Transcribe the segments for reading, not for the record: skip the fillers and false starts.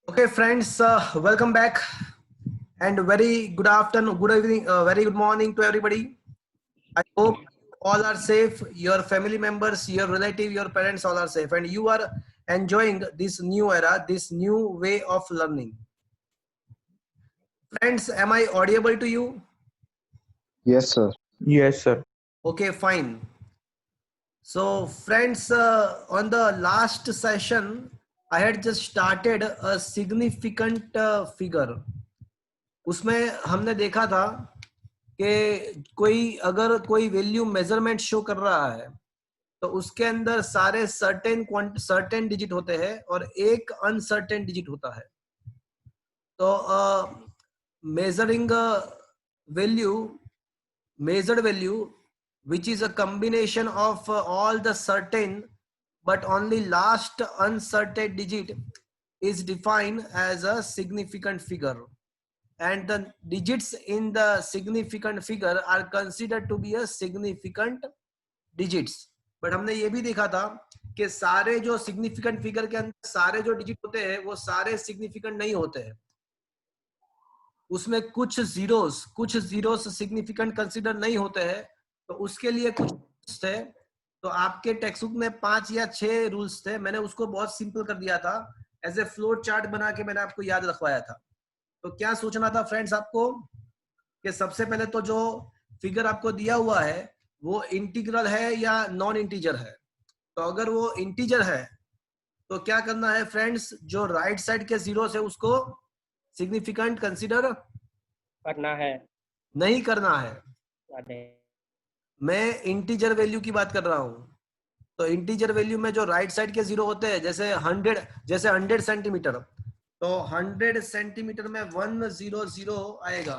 Okay, friends, welcome back and very good afternoon, good evening, very good morning to everybody. I hope all are safe, your family members, your relative, your parents all are safe and you are enjoying this new era, this new way of learning. Friends, am I audible to you? Yes, sir. Yes, sir. Okay, fine. So friends, on the last session, I had just started a significant figure. उसमें हमने देखा था कि कोई अगर कोई value measurement show कर रहा है तो उसके अंदर सारे सर्टेन डिजिट होते हैं और एक अनसर्टेन डिजिट होता है. तो measuring value measured value which is a combination of all the certain but only last uncertain digit is defined as a significant figure, and the digits in the significant figure are considered to be a significant digits. But हमने ये भी देखा था कि सारे जो significant figure के अंदर सारे जो डिजिट होते हैं वो सारे सिग्निफिकेंट नहीं होते हैं. उसमें कुछ जीरोस सिग्निफिकेंट कंसीडर नहीं होते हैं. तो उसके लिए कुछ थे. तो आपके टेक्स्ट बुक में 5 या 6 रूल्स थे. मैंने उसको बहुत सिंपल कर दिया था. एज ए फ्लोट चार्ट बना के मैंने आपको याद रखवाया था. तो क्या सोचना था फ्रेंड्स आपको कि सबसे पहले तो जो फिगर आपको दिया हुआ है वो इंटीग्रल है या नॉन इंटीजर है. तो अगर वो इंटीजर है तो क्या करना है फ्रेंड्स, जो राइट साइड के जीरोस है उसको सिग्निफिकेंट कंसीडर करना है. नहीं करना है. अरे मैं इंटीजर वैल्यू की बात कर रहा हूं. तो इंटीजर वैल्यू में जो राइट साइड के जीरो होते हैं जैसे 100 सेंटीमीटर, तो 100 सेंटीमीटर में 100 आएगा.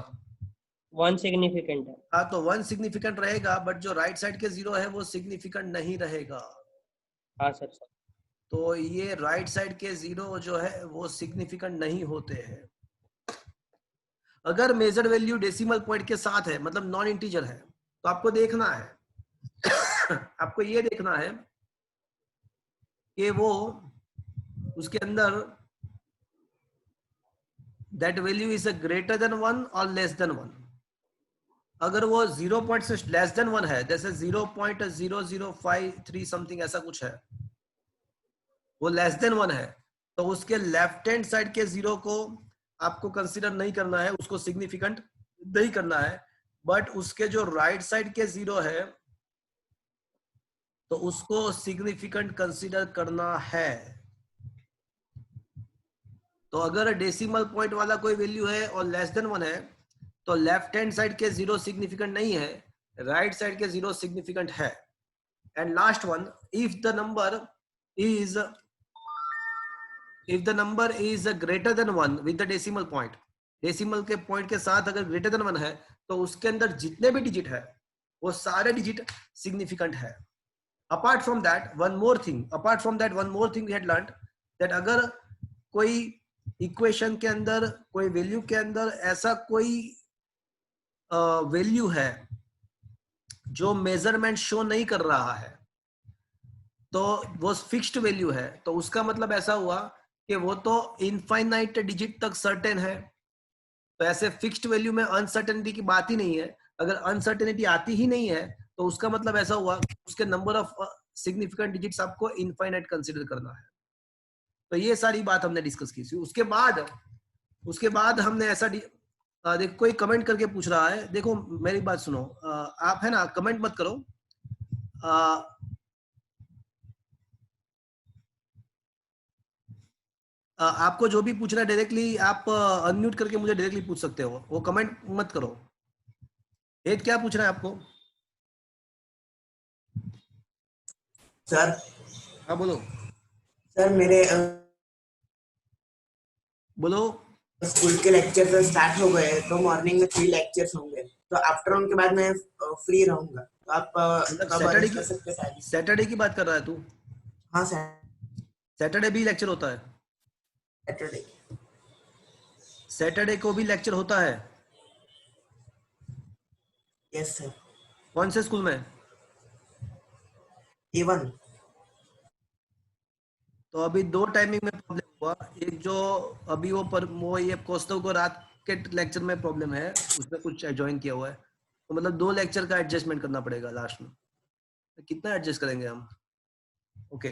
वन सिग्निफिकेंट है. हाँ, तो 1 सिग्निफिकेंट रहेगा बट जो राइट साइड के जीरो है वो सिग्निफिकेंट नहीं रहेगा. हाँ सर. तो ये राइट साइड के जीरो जो है वो सिग्निफिकेंट नहीं होते हैं. अगर मेजर वैल्यू डेसिमल पॉइंट के साथ है मतलब नॉन इंटीजर है तो आपको देखना है आपको ये देखना है कि वो उसके अंदर that value is greater than 1 और लेस देन 1. अगर वो 0 पॉइंट से लेस देन 1 है, जैसे 0.0053 समथिंग ऐसा कुछ है, वो लेस देन 1 है, तो उसके लेफ्ट हैंड साइड के जीरो को आपको कंसीडर नहीं करना है, उसको सिग्निफिकेंट नहीं करना है. बट उसके जो राइट साइड के जीरो है तो उसको सिग्निफिकेंट कंसीडर करना है. तो अगर डेसिमल पॉइंट वाला कोई वैल्यू है और लेस देन 1 है तो लेफ्ट हैंड साइड के जीरो सिग्निफिकेंट नहीं है, राइट साइड के जीरो सिग्निफिकेंट है. And last one, if the number is greater than 1 with the decimal point, decimal के पॉइंट के साथ अगर ग्रेटर देन 1 है तो उसके अंदर जितने भी डिजिट है वो सारे डिजिट सिग्निफिकेंट है. apart from that one more thing we had learned that अगर कोई इक्वेशन के अंदर कोई वैल्यू के अंदर ऐसा कोई वैल्यू है जो मेजरमेंट शो नहीं कर रहा है तो वो फिक्स्ड वैल्यू है, तो उसका मतलब ऐसा हुआ कि वो तो इनफाइनाइट डिजिट तक सर्टेन है. तो ऐसे फिक्स्ड वैल्यू में अनसर्टेनिटी की बात ही नहीं है. अगर अनसर्टेनिटी आती ही नहीं है तो उसका मतलब ऐसा हुआ उसके नंबर ऑफ सिग्निफिकेंट डिजिट्स आपको इनफाइनाइट कंसीडर करना है. तो ये सारी बात हमने डिस्कस की थी. उसके बाद हमने ऐसा देखो कोई कमेंट करके पूछ रहा है. देखो मेरी बात सुनो, आप है ना कमेंट मत करो. आपको जो भी पूछना है डायरेक्टली आप अनम्यूट करके मुझे डायरेक्टली पूछ सकते हो, वो कमेंट मत करो. हेत क्या पूछना है आपको? सर. हाँ बोलो. सर मेरे बोलो. स्कूल के लेक्चर स्टार्ट हो गए तो मॉर्निंग में 3 लेक्चर्स होंगे, तो आफ्टरनून के बाद मैं फ्री रहूंगा, तो आप कब अरेंज कर सकते हैं? सैटरडे की बात कर रहा है तू? हाँ सर. सैटरडे भी लेक्चर होता है? सैटरडे को भी लेक्चर होता है? Yes sir. कौन से स्कूल में? A1. तो अभी दो टाइमिंग में प्रॉब्लम हुआ। एक जो अभी वो ये कोस्तव को रात के लेक्चर में प्रॉब्लम है, उसने कुछ ज्वाइन किया हुआ है, तो मतलब 2 लेक्चर का एडजस्टमेंट करना पड़ेगा लास्ट में। कितना एडजस्ट करेंगे हम? Okay,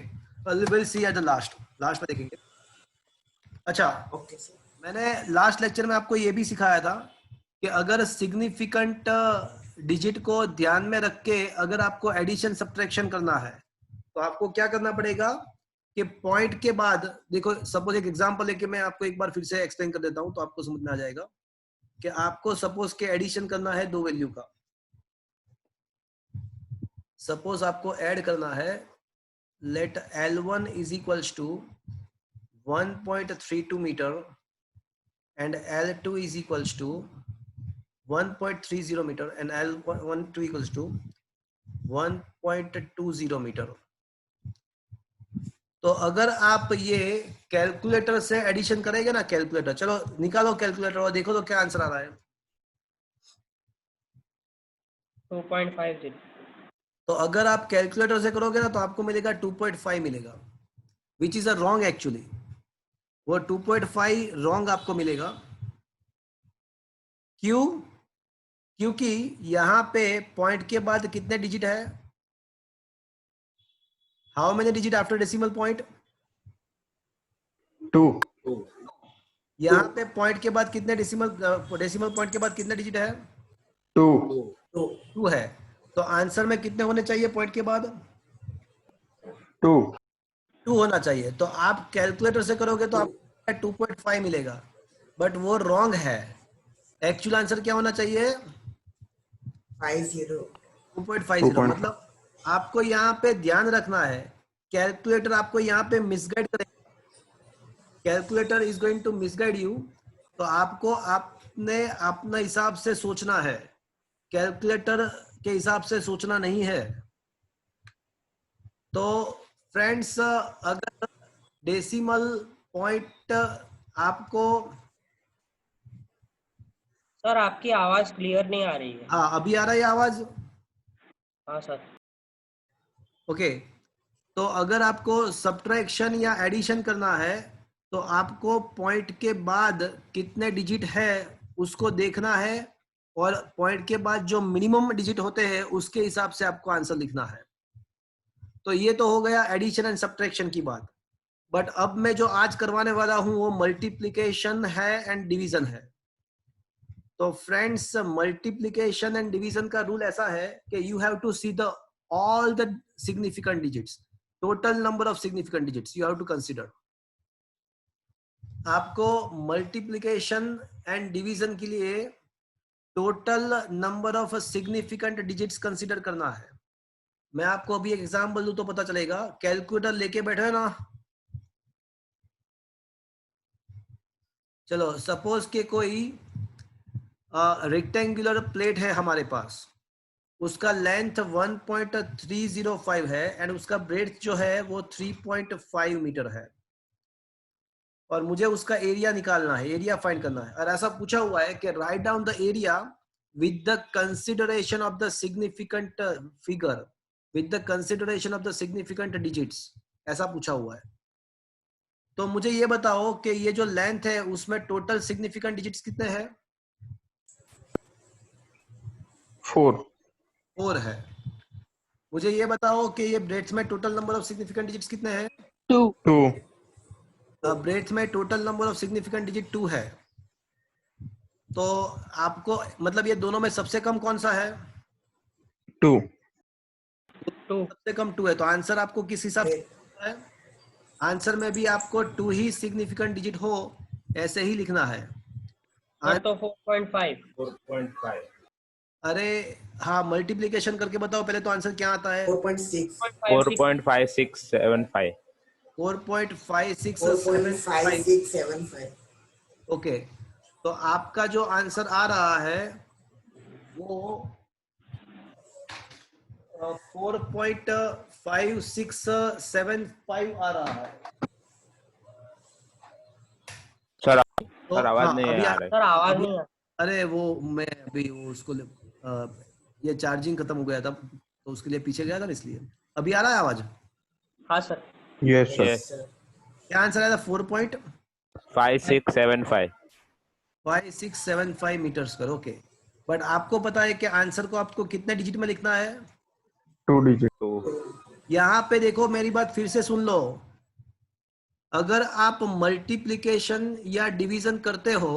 will see at the last में देखेंगे। अच्छा, ओके सर। मैंने लास्ट लेक्चर में आपको ये भी सिखाया था कि अगर सिग्निफिकेंट डिजिट को ध्यान में रख के अगर आपको एडिशन सब्ट्रैक्शन करना है तो आपको क्या करना पड़ेगा कि पॉइंट के बाद, देखो सपोज एक एग्जांपल लेके मैं आपको एक बार फिर से एक्सप्लेन कर देता हूं तो आपको समझ में आ जाएगा कि आपको सपोज के एडिशन करना है 2 वैल्यू का। सपोज आपको ऐड करना है, let L1 is equals to 1.32 metre and L2 is equals to 1.30 meter and L12 equals to 1.20 metre. तो अगर आप ये कैलकुलेटर से एडिशन करेंगे ना, कैलकुलेटर, चलो निकालो कैलकुलेटर और देखो तो क्या आंसर आ रहा है। 2.50। तो अगर आप कैलकुलेटर से करोगे ना तो आपको मिलेगा 2.5 मिलेगा, which is a wrong actually. वो 2.5 रॉन्ग आपको मिलेगा। क्यों? क्योंकि यहां पे पॉइंट के बाद कितने डिजिट है? How many digit after decimal point? 2. यहाँ पे पॉइंट के बाद कितने डेसिमल पॉइंट के बाद कितने डिजिट है? 2. 2 है। तो आंसर में कितने होने चाहिए पॉइंट के बाद? 2. 2 होना चाहिए। तो आप कैलकुलेटर से करोगे तो आपको 2.5 मिलेगा, बट वो रॉन्ग है। एक्चुअल आंसर क्या होना चाहिए? 50। 2.50। 2. मतलब आपको यहाँ पे ध्यान रखना है, कैलकुलेटर आपको यहाँ पे मिसगाइड करेगा। Calculator is going to misguide you. तो आपको आपने अपना हिसाब से सोचना है, कैलकुलेटर के हिसाब से सोचना नहीं है। तो फ्रेंड्स, अगर डेसिमल पॉइंट आपको, सर आपकी आवाज क्लियर नहीं आ रही है। हाँ अभी आ रहा है आवाज? हाँ सर। ओके, तो अगर आपको सब्ट्रैक्शन या एडिशन करना है तो आपको पॉइंट के बाद कितने डिजिट है उसको देखना है, और पॉइंट के बाद जो मिनिमम डिजिट होते हैं उसके हिसाब से आपको आंसर लिखना है। तो ये तो हो गया एडिशन एंड सब्ट्रैक्शन की बात। बट अब मैं जो आज करवाने वाला हूं वो मल्टीप्लिकेशन है एंड डिवीजन है। तो फ्रेंड्स, मल्टीप्लिकेशन एंड डिवीजन का रूल ऐसा है कि you have to see the all the significant digits, total number of significant digits you have to consider। आपको मल्टीप्लिकेशन एंड डिवीजन के लिए total number of significant digits consider करना है। मैं आपको अभी एक एग्जांपल दूं तो पता चलेगा। कैलकुलेटर लेके बैठे ना, चलो सपोज के कोई रेक्टेंगुलर प्लेट है हमारे पास, उसका लेंथ 1.305 है एंड उसका ब्रेड्थ जो है वो 3.5 मीटर है, और मुझे उसका एरिया निकालना है, एरिया फाइंड करना है। और ऐसा पूछा हुआ है कि write down the area with the consideration of the significant figure, with the consideration of the significant digits, ऐसा पूछा हुआ है। तो मुझे ये बताओ कि ये जो लेंथ है उसमें टोटल सिग्निफिकेंट डिजिट्स कितने हैं? 4 है। मुझे ये बताओ कि ये ब्रेड्थ में total number of significant digits कितने हैं? 2. ब्रेड्थ में total number of significant digit 2 है। तो आपको मतलब ये दोनों में सबसे कम कौन सा है? 2. सबसे कम 2 है। तो आंसर आपको किस हिसाब से है? आंसर में भी आपको 2 ही सिग्निफिकेंट डिजिट हो ऐसे ही लिखना है। सर तो 4.5। अरे हाँ, मल्टीप्लिकेशन करके बताओ पहले, तो आंसर क्या आता है? 4.6। 4.5675। 4.5675। 4.5675। ओके, तो आपका जो आंसर आ रहा है वो 4.5675 आ रहा है। सर तो सर आवाज हाँ, नहीं अभी आ रही। सर आवाज नहीं आ अरे वो मैं अभी वो उसको ये चार्जिंग खत्म हो गया था तो उसके लिए पीछे गया था, इसलिए। अभी आ रहा है आवाज? हाँ sir. Yes, sir. Yes. Sir क्या आंसर आया था? 5675. 4.5675 मीटर स्क्वायर। ओके, बट आपको पता है कि आंसर को आपको कितने डिजिट में लिखना है? 2 digit. 2. यहाँ पे देखो, मेरी बात फिर से सुन लो। अगर आप मल्टीप्लिकेशन या डिवीजन करते हो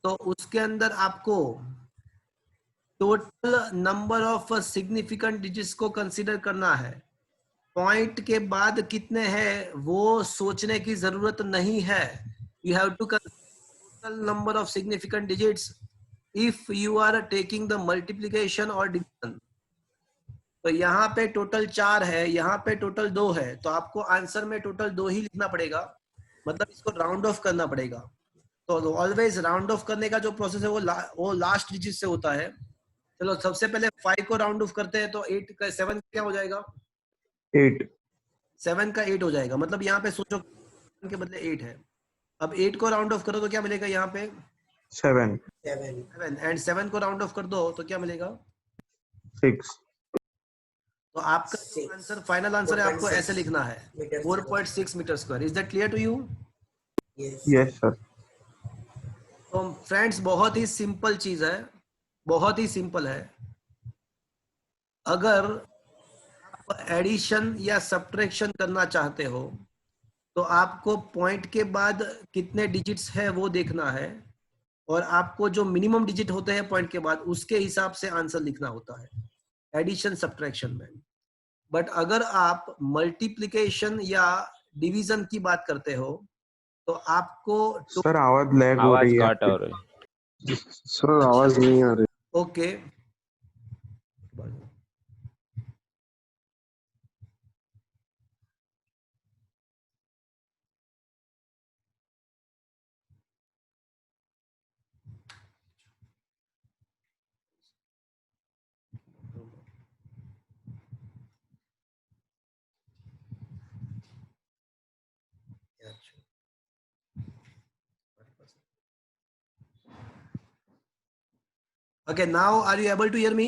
तो उसके अंदर आपको total number of significant digits को कंसीडर करना है। पॉइंट के बाद कितने हैं वो सोचने की जरूरत नहीं है। You have to total number of significant digits if you are taking the multiplication और डिवीजन। तो यहाँ पे टोटल 4 है, यहाँ पे टोटल 2 है, तो आपको आंसर में टोटल 2 ही लिखना पड़ेगा, मतलब इसको राउंड ऑफ करना पड़ेगा। तो ऑलवेज राउंड ऑफ करने का जो प्रोसेस है वो लास्ट डिजिट से होता है। चलो सबसे पहले 5 को राउंड ऑफ करते हैं, तो 8 का 7 क्या हो जाएगा? 8. 7 का 8 हो जाएगा, मतलब यहाँ पे सोचो के बदले 8 है। अब 8 को राउंड ऑफ करो तो क्या मिलेगा? यहाँ पे 7. 7, एंड 7 को राउंड ऑफ कर दो तो क्या मिलेगा? 6. तो आपका आंसर, फाइनल आंसर है, आपको ऐसे लिखना है 4.6 metre square. Is that clear to you? Yes, sir. तो फ्रेंड्स, बहुत ही सिंपल चीज है, बहुत ही सिंपल है। अगर आप एडिशन या सब्ट्रैक्शन करना चाहते हो तो आपको पॉइंट के बाद कितने डिजिट्स है वो देखना है, और आपको जो मिनिमम डिजिट होते हैं पॉइंट के बाद उसके हिसाब से आंसर लिखना होता है एडिशन सब्ट्रैक्शन में। बट अगर आप मल्टीप्लिकेशन या डिवीजन की बात करते हो तो आपको सर आवाज लैग हो आवाज रही है कट हो आपकी. रही. सर आवाज नहीं आ रही. Okay, okay, now are you able to hear me?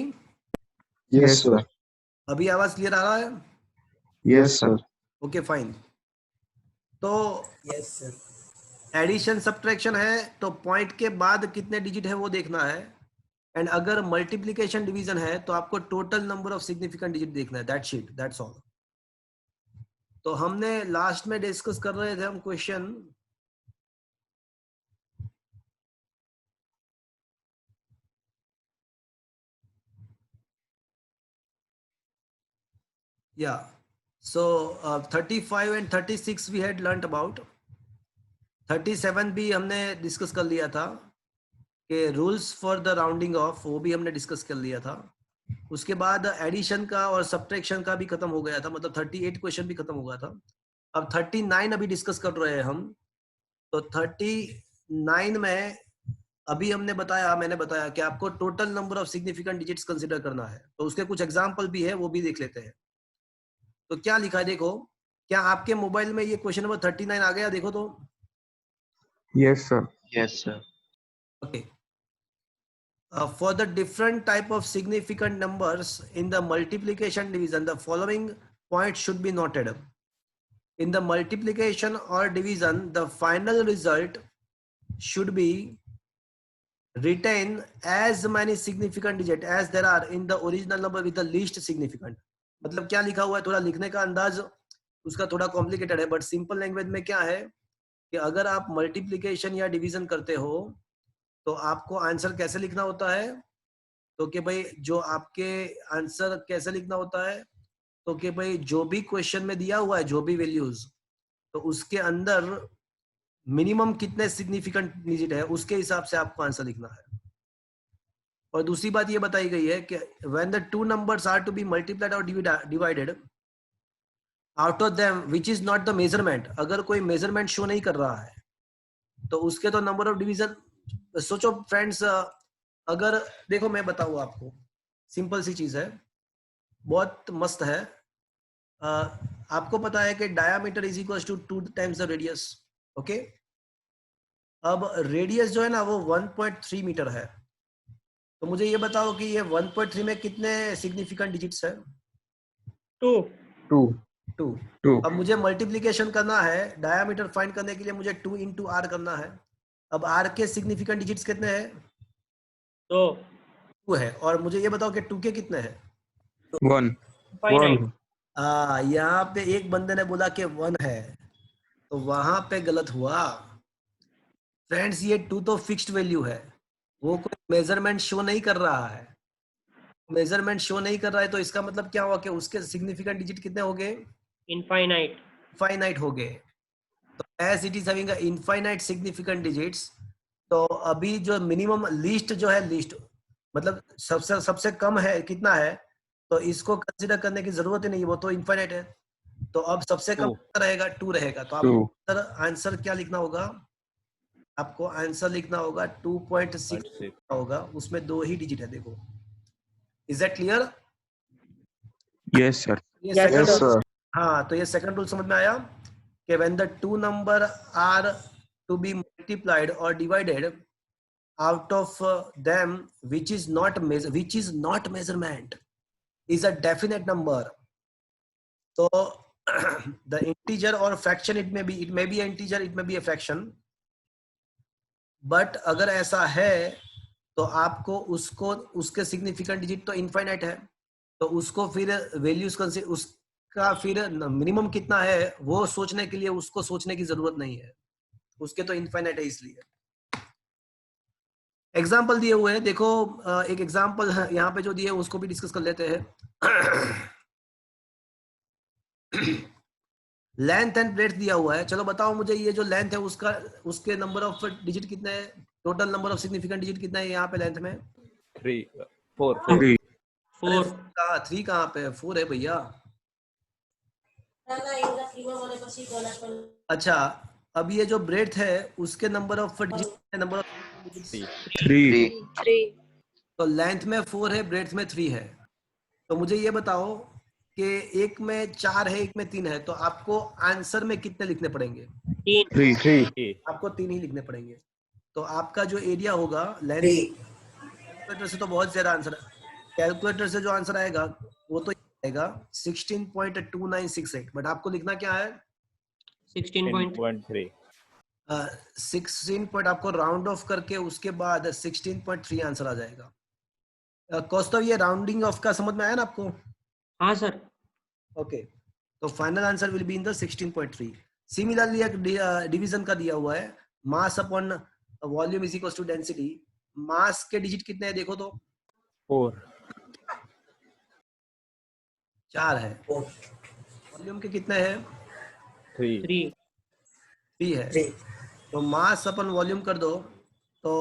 Yes, sir. अभी आवाज क्लियर आ रहा है? Yes, sir. Okay fine. तो यस सर। एडिशन सब्ट्रैक्शन है तो पॉइंट के बाद कितने डिजिट है वो देखना है, एंड अगर मल्टीप्लिकेशन डिवीजन है तो आपको total number of significant digit देखना है। That's it, that's all. तो हमने लास्ट में डिस्कस कर रहे थे हम question, yeah, so 35 and 36 we had learnt about। 37 भी हमने डिस्कस कर लिया था कि rules for the rounding off, वो भी हमने डिस्कस कर लिया था। उसके बाद एडिशन का और सब्ट्रैक्शन का भी खत्म हो गया था, मतलब 38 क्वेश्चन भी खत्म हो गया था। अब 39 अभी डिस्कस कर रहे हैं हम। तो 39 में अभी मैंने बताया कि आपको total number of significant digits consider करना है। तो उसके कुछ एग्जांपल भी है, वो भी देख लेते हैं। तो क्या लिखा है देखो, क्या आपके मोबाइल में ये क्वेश्चन नंबर 39 आ गया? देखो तो। Yes, sir. Yes, sir. Okay. For the different type of significant numbers in the multiplication division, the following points should be noted. In the multiplication or division, the final result should be retain as many significant digit as there are in the original number with the least significant। मतलब क्या लिखा हुआ है, थोड़ा लिखने का अंदाज उसका थोड़ा कॉम्प्लिकेटेड है, बट सिंपल लैंग्वेज में क्या है कि अगर आप मल्टीप्लिकेशन या डिवीजन करते हो तो आपको आंसर कैसे लिखना होता है? तो कि भाई जो आपके आंसर कैसे लिखना होता है, तो कि भाई जो भी क्वेश्चन में दिया हुआ है, जो भी वैल्यूज, तो उसके अंदर मिनिमम कितने सिग्निफिकेंट डिजिट है उसके हिसाब से आपको आंसर लिखना है। और दूसरी बात ये बताई गई है कि when the two numbers are to be multiplied और divided out of them which is not the measurement, अगर कोई मेजरमेंट शो नहीं कर रहा है तो उसके तो नंबर ऑफ डिवीजन। सोचो फ्रेंड्स, अगर देखो मैं बताऊँ आपको, सिंपल सी चीज है, बहुत मस्त है। आपको पता है कि diameter is equal to 2 times the radius. Okay, अब रेडियस जो है ना वो 1.3 मीटर है। तो मुझे ये बताओ कि ये 1.3 में कितने सिग्निफिकेंट डिजिट्स है? 2. 2. 2। 2. अब मुझे मल्टीप्लीकेशन करना है, डायमीटर फाइंड करने के लिए मुझे 2 इंटू आर करना है। अब आर के सिग्निफिकेंट डिजिट्स कितने हैं? 2 2 है। और मुझे ये बताओ कि 2 के कितने हैं? 1. फाइनाइट 1. यहाँ पे एक बंदे ने बोला कि 1 है, तो वहां पे गलत हुआ फ्रेंड्स। ये 2 तो फिक्स्ड वैल्यू है, वो कोई मेजरमेंट शो नहीं कर रहा है। मेजरमेंट शो नहीं कर रहा है तो इसका मतलब क्या हुआ कि उसके सिग्निफिकेंट डिजिट कितने हो गए? इनफाइनाइट इनफाइनाइट हो गए। तो as it is having infinite significant digits, तो अभी जो मिनिमम लीस्ट जो है, लीस्ट मतलब सबसे सबसे कम है कितना है, तो इसको कंसीडर करने की जरूरत ही नहीं, वो तो इनफाइनाइट है। तो अब सबसे कम कितना रहेगा? 2 रहेगा। तो आपको आंसर क्या लिखना होगा? आपको आंसर लिखना होगा 2.6 होगा, उसमें 2 ही डिजिट है, देखो। Is that clear? Yes, sir. ये Yes, second Yes, sir. sir. हाँ, तो ये सेकंड रूल समझ में आया कि when the two number are to be multiplied or divided, out of them which is not measurement is a definite number. So the integer or fraction, it may be an integer, it may be a fraction, but अगर ऐसा है तो आपको उसको उसके significant digit तो infinite है, तो उसको फिर वैल्यूज उसका फिर मिनिमम कितना है वो सोचने के लिए उसको सोचने की जरूरत नहीं है, उसके तो इनफाइनाइट है। इसलिए एग्जाम्पल दिए हुए हैं, देखो एक एग्जाम्पल यहाँ पे जो दिए उसको भी डिस्कस कर लेते हैं। लेंथ एंड ब्रेड्थ दिया हुआ है, चलो बताओ मुझे ये जो लेंथ है उसका उसके नंबर ऑफ डिजिट कितने हैं? Total number of significant digit कितना है यहाँ पे लेंथ में? 4 3. 4 कहाँ 3 कहाँ पे? 4 है भैया। अच्छा, अब ये जो ब्रेड्थ है उसके number of digit, number of digit 3. तो लेंथ में 4 है, ब्रेड्थ में 3 है। तो मुझे ये बताओ कि एक में 4 है, एक में 3 है, तो आपको आंसर में कितने लिखने पड़ेंगे? 3 3. आपको 3 ही लिखने पड़ेंगे। तो आपका जो एरिया होगा लेंथ, 3. कैलकुलेटर से तो बहुत ज्यादा आंसर, कैलकुलेटर से जो आंसर आएगा वो तो आएगा 16.2968, बट आपको लिखना क्या है? 16.3 16 पॉइंट, आपको राउंड ऑफ करके उसके बाद 16.3 आंसर आ जाएगा। कौस्तव, ये राउंडिंग ऑफ का समझ में आया ना आपको? हाँ सर। ओके, तो final answer will be in the 16.3। Similarly एक डिवीजन का दिया हुआ है, mass upon volume is equal to density. Mass के डिजिट कितने हैं देखो तो? 4 4 है। वॉल्यूम के कितने हैं? 3 3 है। 3. तो मास अपन वॉल्यूम कर दो, तो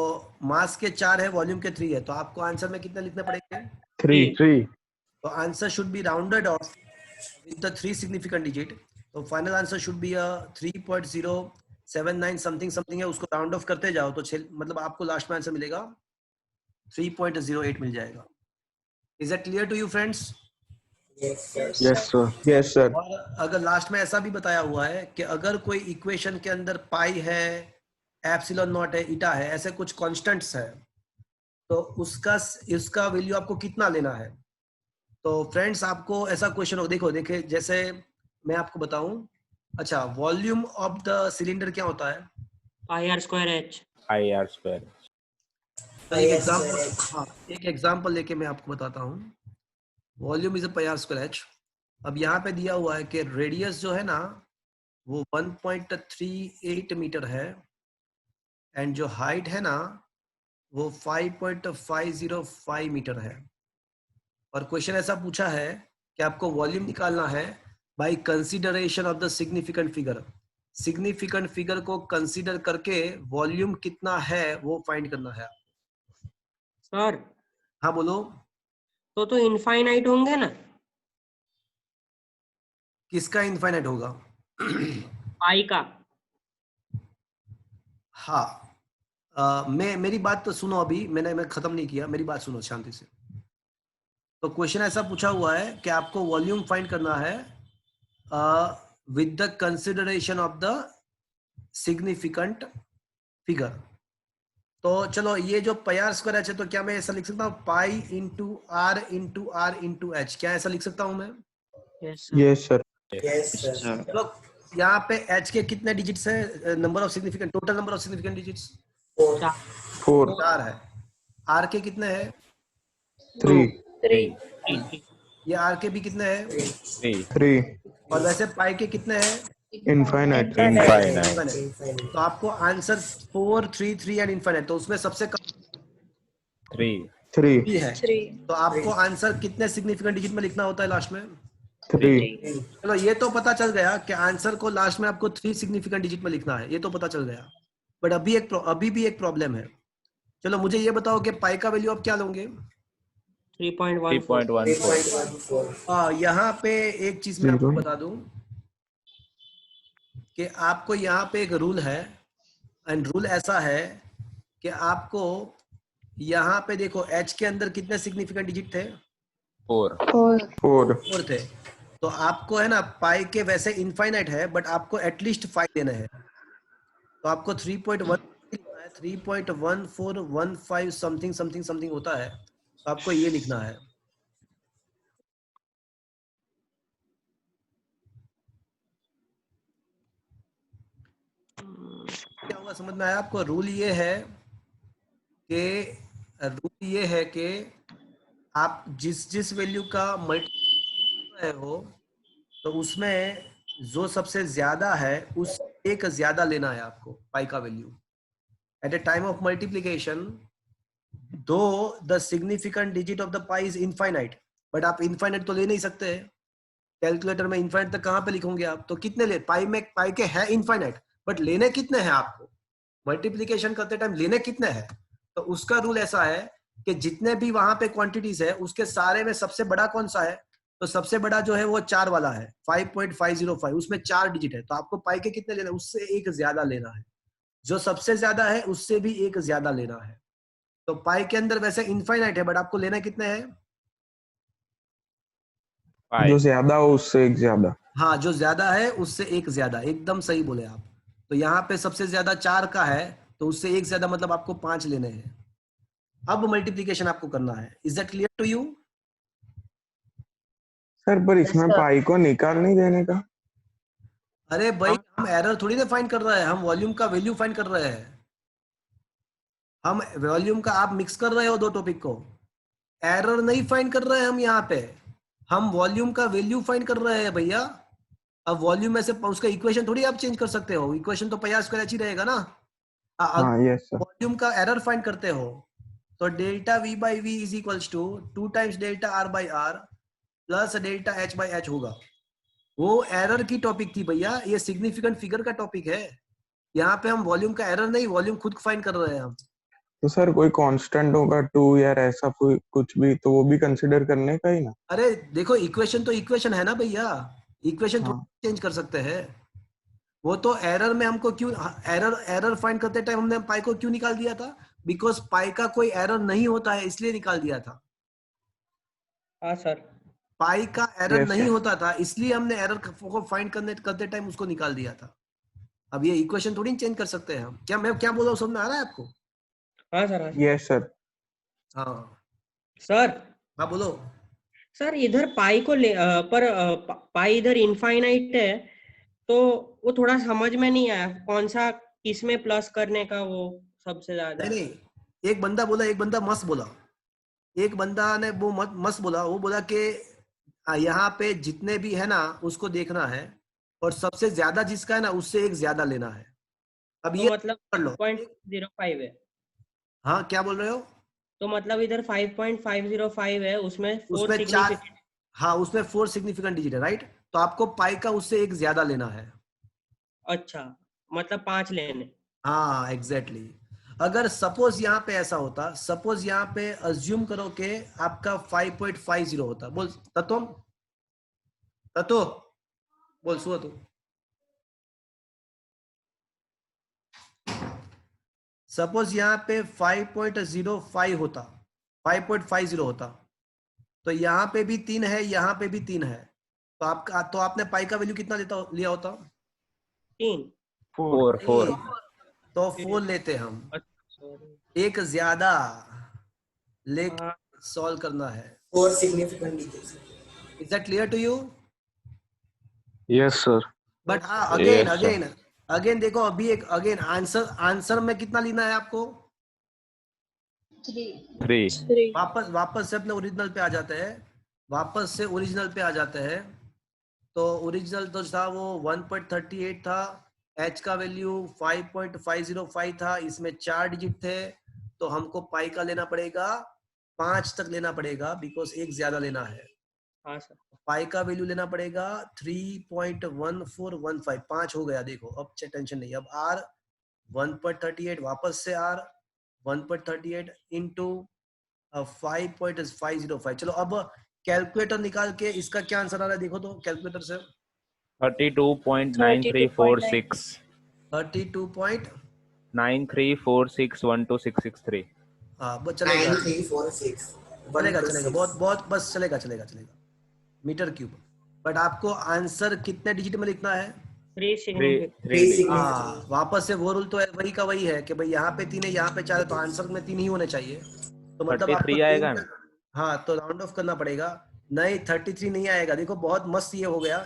मास के 4 है, वॉल्यूम के 3 है, तो आपको आंसर में कितने लिखने पड़ेंगे? 3. तो answer should be rounded off with the 3 significant digit. तो final answer should be 3.079 something something है, उसको राउंड ऑफ करते जाओ तो मतलब आपको लास्ट में आंसर मिलेगा 3.08 मिल जाएगा। Is that clear to you friends? Yes, sir. Yes, sir. Yes, sir. और अगर लास्ट में ऐसा भी बताया हुआ है कि अगर कोई इक्वेशन के अंदर पाई है, एप्सिलॉन नॉट है, ईटा है, ऐसे कुछ कांस्टेंट्स है, तो इसका वैल्यू आपको कितना लेना है? तो फ्रेंड्स आपको ऐसा क्वेश्चन हो, देखो देखिए, जैसे मैं आपको बताऊं, अच्छा, वॉल्यूम ऑफ द सिलेंडर क्या होता है? πr²h IR². तो एक एग्जांपल, हाँ, एक एग्जांपल लेके मैं आपको बताता हूँ। Volume is πr²h। अब यहाँ पे दिया हुआ है कि रेडियस जो है ना वो 1.38 मीटर है, एंड जो हाइट है ना वो 5.505 मीटर है। और क्वेश्चन ऐसा पूछा है कि आपको वॉल्यूम निकालना है by consideration of the significant figure. Significant figure को कंसीडर करके वॉल्यूम कितना है वो फाइंड करना है। सर। हाँ बोलो। तो इनफाइनाइट होंगे ना? किसका इनफाइनाइट होगा? पाई का। हाँ, मेरी बात तो सुनो, अभी मैं खत्म नहीं किया, मेरी बात सुनो शांति से। तो क्वेश्चन ऐसा पूछा हुआ है कि आपको वॉल्यूम फाइंड करना है with the consideration of the significant figure. तो चलो, ये जो πr² है, तो क्या मैं ऐसा लिख सकता हूँ pi into r into h? क्या ऐसा लिख सकता हूँ मैं? Yes sir. Yes, sir. Yes sir चलो यहाँ पे h के कितने डिजिट्स है? Number of significant, total number of significant digits 4 4 4 है। r के कितने हैं? 3 3 ये r के भी कितने हैं? 3 3 और वैसे पाई के कितने हैं? इनफाइनाइट Infinite तो आपको आंसर 4 3 3 एंड इनफाइनाइट, तो उसमें सबसे कम 3 3 3 है। तो आपको आंसर कितने सिग्निफिकेंट डिजिट में लिखना होता है लास्ट में? 3 चलो ये तो पता चल गया कि आंसर को लास्ट में आपको 3 सिग्निफिकेंट डिजिट में लिखना है, ये तो पता चल गया। बट अभी भी एक प्रॉब्लम है। चलो मुझे ये बताओ कि पाई का वैल्यू आप क्या लोगे? 3.14। 3.14 यहाँ पे एक चीज मैं आपको 0 बता दूं कि आपको यहाँ पे एक रूल है, एंड रूल ऐसा है कि आपको यहाँ पे देखो h के अंदर कितने सिग्निफिकेंट डिजिट थे? 4 4 4 थे। तो आपको है ना, पाई के वैसे इनफाइनाइट है बट आपको एटलीस्ट 5 देने हैं। तो आपको 3.1 लिखना है, 3.1415 समथिंग समथिंग समथिंग होता है, तो आपको ये लिखना है। क्या हुआ, समझ में आया आपको? रूल ये है कि आप जिस वैल्यू का मल्टीप्लाई हो तो उसमें जो सबसे ज्यादा है उस एक ज्यादा लेना है आपको पाई का value at a time of multiplication. दो the significant digit of the pi is infinite, but आप इनफाइनाइट तो ले नहीं सकते। कैलकुलेटर में इनफाइनाइट तक कहां पे लिखोगे आप? तो कितने ले पाई के है इनफाइनाइट, बट लेने कितने हैं आपको? मल्टीप्लीकेशन करते टाइम लेने कितने हैं? तो उसका रूल ऐसा है कि जितने भी वहां पे क्वांटिटीज है उसके सारे में सबसे बड़ा कौन सा है? तो सबसे बड़ा जो है वो 4 वाला है, 5.505, उसमें 4 डिजिट है। तो आपको पाई के कितने लेना है? उससे एक ज्यादा लेना है। जो सबसे ज्यादा है उससे भी एक ज्यादा लेना है। तो पाई के अंदर वैसे इनफाइनाइट है बट आपको लेना कितने हैं? जो 5 ज्यादा हो उससे एक ज्यादा। हाँ, जो ज्यादा है उससे एक ज्यादा, एकदम सही बोले आप। तो यहाँ पे सबसे ज्यादा 4 का है, तो उससे एक ज्यादा मतलब आपको 5 लेने हैं। अब मल्टीप्लीकेशन आपको करना है। Is that clear to you? Sir पर इसमें पाई को निकाल नहीं देने का। अरे भाई, हम एरर थोड़ी ना फाइंड कर रहे हैं, हम वॉल्यूम का वैल्यू फाइंड कर रहे हैं। हम वॉल्यूम का, आप मिक्स कर रहे हो दो टॉपिक को। एरर नहीं फाइंड कर रहे हैं हम यहाँ पे, हम वॉल्यूम का वैल्यू फाइंड कर रहे हैं भैया। अब वॉल्यूम में से उसका इक्वेशन थोड़ी आप चेंज कर सकते हो, इक्वेशन तो पाई स्क्वायर ही रहेगा ना। हाँ यस सर। वॉल्यूम का एरर फाइंड करते हो तो delta v by v is equals to 2 times delta r by r plus delta h by h होगा। वो एरर की टॉपिक थी भैया, ये सिग्निफिकेंट फिगर का टॉपिक है। यहाँ पे हम वॉल्यूम का एरर नहीं, वॉल्यूम खुद फाइंड कर रहे हैं हम। तो सर कोई कांस्टेंट होगा 2 या ऐसा कुछ भी, तो वो भी कंसिडर करने का ही ना। अरे देखो, इक्वेशन तो इक्वेशन है ना भैया, इक्वेशन हाँ थोड़ा चेंज कर सकते हैं। वो तो एरर में हमको क्यों, एरर फाइंड करते टाइम हमने पाई को क्यों निकाल दिया था? बिकॉज पाई का कोई एरर नहीं होता है, इसलिए निकाल दिया था। हाँ सर। पाई का एरर Yes, नहीं sir. होता था, इसलिए हमने एरर को फाइंड करते टाइम उसको निकाल दिया था। अब ये इक्वेशन थोड़ी चेंज कर सकते हैं हम। क्या मैं क्या बोल रहा हूँ, समझ में आ रहा है आपको? हाँ सर। हाँ सर। Yes sir. हाँ सर हाँ बोलो। सर इधर पाई को पर पाई इधर इनफाइनाइट है, तो वो थोड़ा समझ में नहीं आया कौन सा किसमें प्लस करने का वो सबसे ज्यादा। नहीं नहीं, एक बंदा बोला, एक बंदा मस्त बोला। एक बंदा ने वो मस्त बोला, वो बोला कि यहाँ पे जितने भी है ना उसको देखना है, और सबसे ज्यादा जिसका है ना उससे एक ज्यादा लेना है। अब तो ये मतलब कर लो। 5.05 है। हाँ क्या बोल रहे हो? तो मतलब इधर 5.505 है, उसमें 4 उसमें 4, सिग्निफिकेंट। हाँ उसमें 4 सिग्निफिकेंट डिजिट है, राइट? तो आपको पाई का उससे एक ज्यादा लेना है। अच्छा, मतलब 5 लेने। हाँ एग्जैक्टली exactly. अगर सपोज यहाँ पे ऐसा होता, सपोज यहाँ पे अज्यूम करो कि आपका 5.50 होता। बोल तत्व, तत्व बोल, सुनो तू। सपोज यहाँ पे 5.05 होता, 5.50 होता, तो यहाँ पे भी 3 है, यहाँ पे भी 3 है, तो आपका, तो आपने पाई का वैल्यू कितना लिया होता? 3। 4 4 तो 4 लेते हम, सॉरी। एक ज्यादा लेके हाँ सॉल्व करना है। 4 significant digits is that clear to you? Yes sir. But हाँ again Yes, sir. Again again देखो अभी एक अगेन आंसर में कितना लेना है आपको? 3. वापस से अपने ओरिजिनल पे आ जाते हैं, वापस से ओरिजिनल पे आ जाते हैं। तो ओरिजिनल तो था वो 1.38 था, h का वैल्यू 5.505 था, इसमें 4 डिजिट थे, तो हमको पाई का लेना पड़ेगा 5 तक लेना पड़ेगा, बिकॉज एक ज्यादा लेना है। हाँ सर। पाई का वैल्यू लेना पड़ेगा 3.1415, 5 हो गया। देखो अब टेंशन नहीं, अब r 1.38 वापस से r 1.38 इंटू 5.505। चलो अब कैलकुलेटर निकाल के इसका क्या आंसर आ रहा है देखो तो कैलकुलेटर से। 32.9346. 32. 9346126663. हाँ बस चलेगा 9346 चलेगा चलेगा, बहुत बहुत बस चलेगा चलेगा चलेगा, मीटर क्यूब। बट आपको आंसर कितने डिजिट में लिखना है? 3 significant। 3 digits. हाँ वापस से वो रूल तो वही का वही है कि भाई यहाँ पे 3 है यहाँ पे 4 है, तो आंसर में 3 ही होने चाहिए। तो मतलब आपको 33 आएगा ना? हाँ तो राउंड ऑफ करना पड़ेगा। नहीं 33 नहीं आएगा। देखो बहुत मस्त ये हो गया,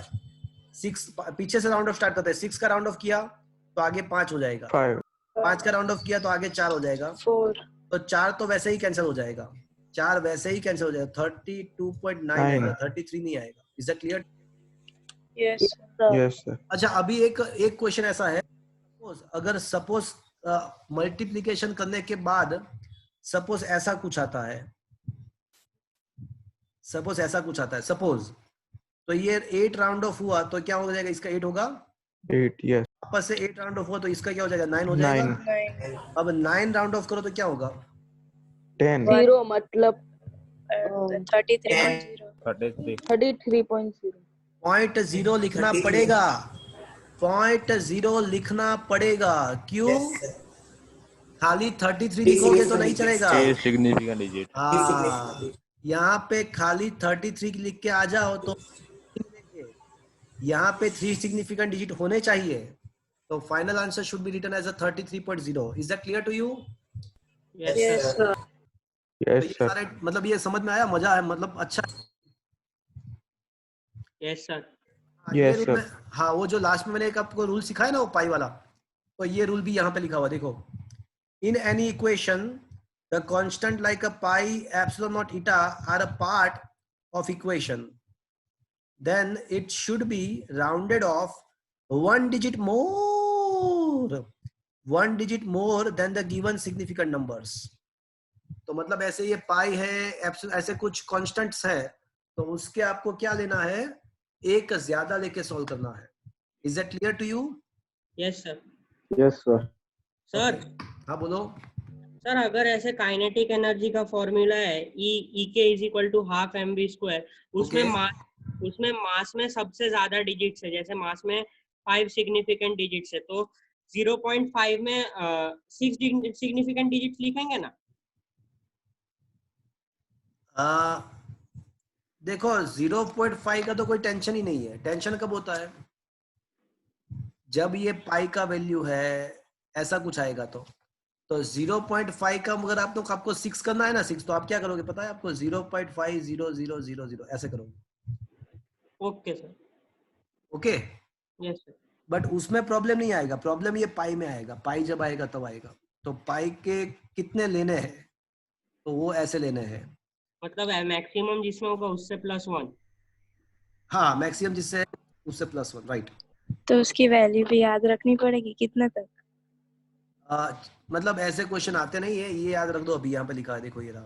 6 पीछे से राउंड ऑफ स्टार्ट करते हैं, 6 का राउंड ऑफ किया तो आगे 5 हो जाएगा, 5 5 का राउंड ऑफ किया तो आगे 4 हो जाएगा, 4 तो 4 तो वैसे ही कैंसिल हो जाएगा, 4 वैसे ही कैंसिल हो जाएगा, 32.9 आएगा, 33 नहीं आएगा। Is that clear? Yes sir yes sir. अच्छा अभी एक क्वेश्चन ऐसा है, अगर सपोज मल्टीप्लिकेशन करने के बाद सपोज ऐसा कुछ आता है, सपोज तो ये 8 राउंड ऑफ हुआ तो क्या हो जाएगा? इसका 8 होगा। 8 यस। वापस से 8 राउंड ऑफ हुआ तो इसका क्या हो जाएगा? 9 हो जाएगा। 9 9 अब 9 राउंड ऑफ करो तो क्या होगा? 10 0 मतलब 33.0 33. 33.0 0.0 लिखना पड़ेगा, 0.0 लिखना पड़ेगा। क्यों? खाली 33 लिखोगे तो नहीं चलेगा। A significant digit. हाँ यहाँ पे खाली 33 लिख के आ जाओ तो यहाँ पे 3 सिग्निफिकेंट डिजिट होने चाहिए, तो final answer should be written as a 33.0। Is that clear to you? Yes yes sir. Sir तो यस ये सर। सारे मतलब ये समझ में आया, मजा है, मतलब अच्छा। Yes sir. ये Yes, रूल sir. में, हाँ वो जो लास्ट में मैंने एक आपको रूल सिखाया ना वो पाई वाला, तो ये रूल भी यहाँ पे लिखा हुआ देखो। In any equation the constant like a pi epsilon naught eta are a part of equation, then it should be rounded off 1 digit more than the given significant numbers। तो मतलब ऐसे ये पाई है, ऐसे कुछ कांस्टेंट्स है, तो उसके आपको क्या लेना है? एक ज्यादा लेके सॉल्व करना है। Is that clear to you? Yes sir. Yes sir. Sir हाँ बोलो। सर अगर ऐसे काइनेटिक एनर्जी का फॉर्मूला है E k is equal to half mv², उसमें उसमें मास में सबसे ज्यादा डिजिट्स है, जैसे मास में 5 सिग्निफिकेंट डिजिट्स है, तो 0.5 में 6 सिग्निफिकेंट डिजिट्स लिखेंगे ना? देखो 0.5 का तो कोई टेंशन ही नहीं है। टेंशन कब होता है? जब ये पाई का वैल्यू है ऐसा कुछ आएगा तो 0.5 का अगर आपको 6 करना है ना, 6, तो आप क्या करोगे पता है आपको? 0.50000 ऐसे करोगे। Okay sir. Okay yes sir. But उसमें प्रॉब्लम नहीं आएगा, प्रॉब्लम ये पाई में आएगा। पाई जब आएगा तब आएगा। तो पाई के कितने लेने हैं, तो वो ऐसे लेने हैं। मतलब मैक्सिमम जिसमें होगा उससे +1। हाँ मैक्सिमम जिससे उससे +1 राइट। तो उसकी वैल्यू भी याद रखनी पड़ेगी कितने तक? मतलब ऐसे क्वेश्चन आते नहीं है, ये याद रख दो। अभी यहाँ पे लिखा है देखो, ये रहा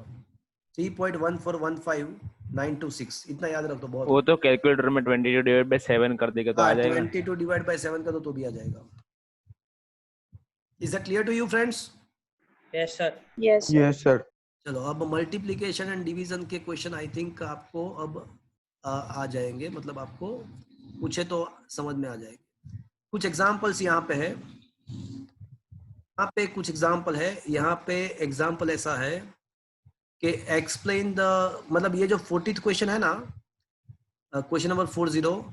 3.1415926, इतना याद रख दो बहुत। वो तो कैलकुलेटर में 22 डिवाइड बाय 7 कर देगा तो आ जाएगा। 22 डिवाइड बाय 7 का तो भी आ जाएगा। Is that clear to you friends? Yes sir. Yes yes sir. चलो अब मल्टीप्लिकेशन एंड डिवीजन के क्वेश्चन आई थिंक आपको अब आ जाएंगे, मतलब आपको पूछे तो समझ में आ जाएंगे। कुछ एग्जांपल्स यहाँ पे है, यहाँ पे कुछ एग्जांपल है। यहाँ पे एग्जांपल ऐसा है कि एक्सप्लेन द, मतलब ये जो 40th क्वेश्चन है ना, क्वेश्चन नंबर 40,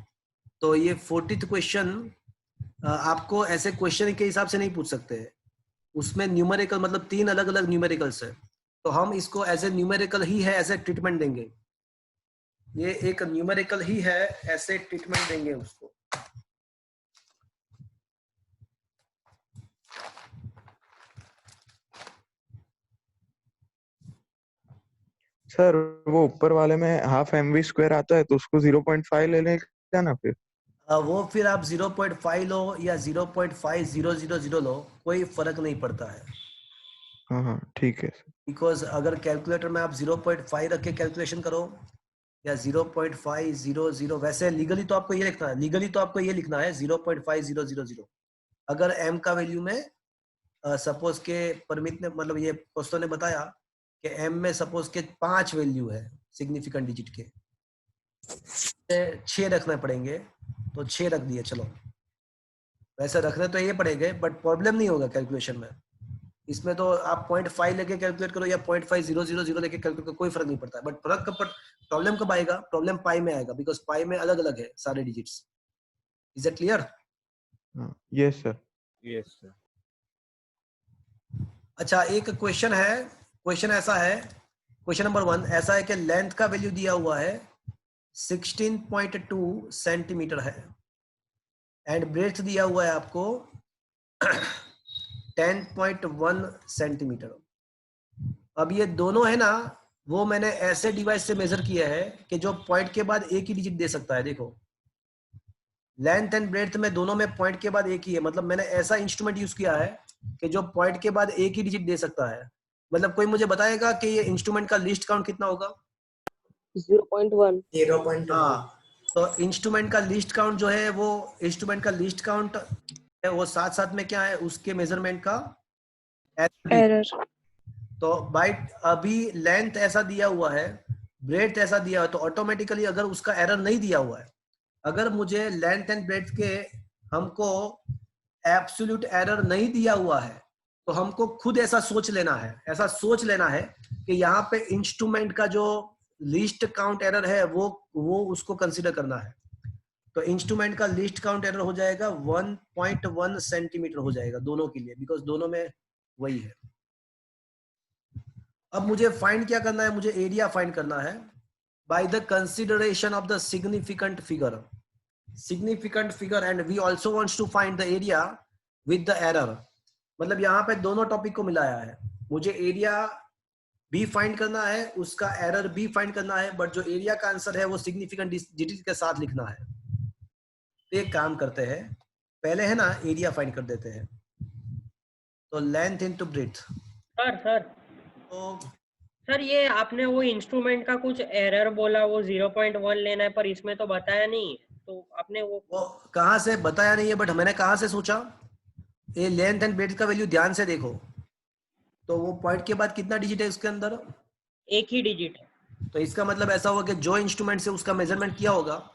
तो ये 40th क्वेश्चन आपको ऐसे क्वेश्चन के हिसाब से नहीं पूछ सकते। उसमें न्यूमेरिकल, मतलब 3 अलग अलग न्यूमेरिकल्स है, तो हम इसको एज ए न्यूमेरिकल ही है ऐसे ट्रीटमेंट देंगे। ये एक न्यूमेरिकल ही है ऐसे ट्रीटमेंट देंगे उसको। सर वो ऊपर वाले में हाफ mv स्क्वायर आता है तो उसको 0.5 ले लें क्या ना फिर? वो फिर आप 0.5 लो या 0.5000 लो, कोई फर्क नहीं पड़ता है। हाँ हाँ ठीक है सर। बिकॉज अगर कैलकुलेटर में आप 0.5 रख के कैलकुलेशन करो या 0.500, वैसे लीगली तो आपको ये लिखना है, लीगली तो आपको ये लिखना है 0.5000। अगर m का वैल्यू में सपोज के परमित ने मतलब ये क्वेश्चन ने बताया कि m में सपोज के 5 वैल्यू है सिग्निफिकेंट डिजिट के, 6 रखने पड़ेंगे तो 6 रख दिए। चलो वैसे रखने तो ये पड़ेंगे बट प्रॉब्लम नहीं होगा कैलकुलेशन में। इसमें तो आप 0.5 लेके कैलकुलेट करो या 0.5000 लेके कैलकुलेट करो, कोई फर्क नहीं पड़ता है। बट फर्क कब प्रॉब्लम कब आएगा? प्रॉब्लम पाई में आएगा, बिकॉज पाई में अलग अलग है सारे digits. Is it clear? Yes sir. Yes sir. अच्छा एक क्वेश्चन है, क्वेश्चन ऐसा है, क्वेश्चन नंबर 1 ऐसा है कि लेंथ का वैल्यू दिया हुआ है 16.2 सेंटीमीटर है एंड ब्रेथ दिया हुआ है आपको 10.1 सेंटीमीटर। अब ये दोनों है ना, वो मैंने ऐसे डिवाइस से मेजर किया है कि जो पॉइंट के बाद एक ही डिजिट दे सकता है। देखो लेंथ एंड ब्रेथ में दोनों में पॉइंट के बाद एक ही है, मतलब मैंने ऐसा इंस्ट्रूमेंट यूज किया है कि जो पॉइंट के बाद एक ही डिजिट दे सकता है। मतलब कोई मुझे बताएगा कि ये इंस्ट्रूमेंट का लीस्ट काउंट कितना होगा? 0.1। 0.1। हाँ, तो इंस्ट्रूमेंट का लीस्ट काउंट जो है वो इंस्ट्रूमेंट का लीस्ट काउंट है, वो साथ साथ में क्या है उसके मेजरमेंट का एरर। तो बाइट अभी लेंथ ऐसा दिया हुआ है, ब्रेथ ऐसा दिया हुआ है, तो ऑटोमेटिकली अगर उसका एरर नहीं दिया हुआ है, अगर मुझे लेंथ एंड ब्रेथ के हमको एब्सोल्यूट एरर नहीं दिया हुआ है तो हमको खुद ऐसा सोच लेना है, ऐसा सोच लेना है कि यहाँ पे इंस्ट्रूमेंट का जो लीस्ट काउंट एरर है वो उसको कंसीडर करना है। तो इंस्ट्रूमेंट का लीस्ट काउंट एरर हो जाएगा 1.1 सेंटीमीटर हो जाएगा दोनों के लिए, बिकॉज दोनों में वही है। अब मुझे फाइंड क्या करना है? मुझे एरिया फाइंड करना है by the consideration of the significant figure, significant figure and we also wants to find the area with the error। मतलब यहाँ पे दोनों टॉपिक को मिलाया है, मुझे एरिया भी फाइंड करना है, उसका एरर भी फाइंड करना है, बट जो एरिया का आंसर है वो सिग्निफिकेंट डिजिट के साथ लिखना है। तो एक काम करते हैं, पहले है ना एरिया फाइंड कर देते हैं। तो लेंथ इनटू ब्रेथ। सर तो सर ये आपने वो इंस्ट्रूमेंट का कुछ एरर बोला, वो 0.1 लेना है, पर इसमें तो बताया नहीं, तो आपने वो कहाँ से बताया नहीं है, बट मैंने कहाँ से सोचा ये लेंथ एंड ब्रेथ का वैल्यू ध्यान से देखो तो वो पॉइंट के बाद कितना डिजिट है उसके अंदर? एक ही डिजिट है। तो इसका मतलब ऐसा होगा कि जो इंस्ट्रूमेंट से उसका मेजरमेंट किया होगा,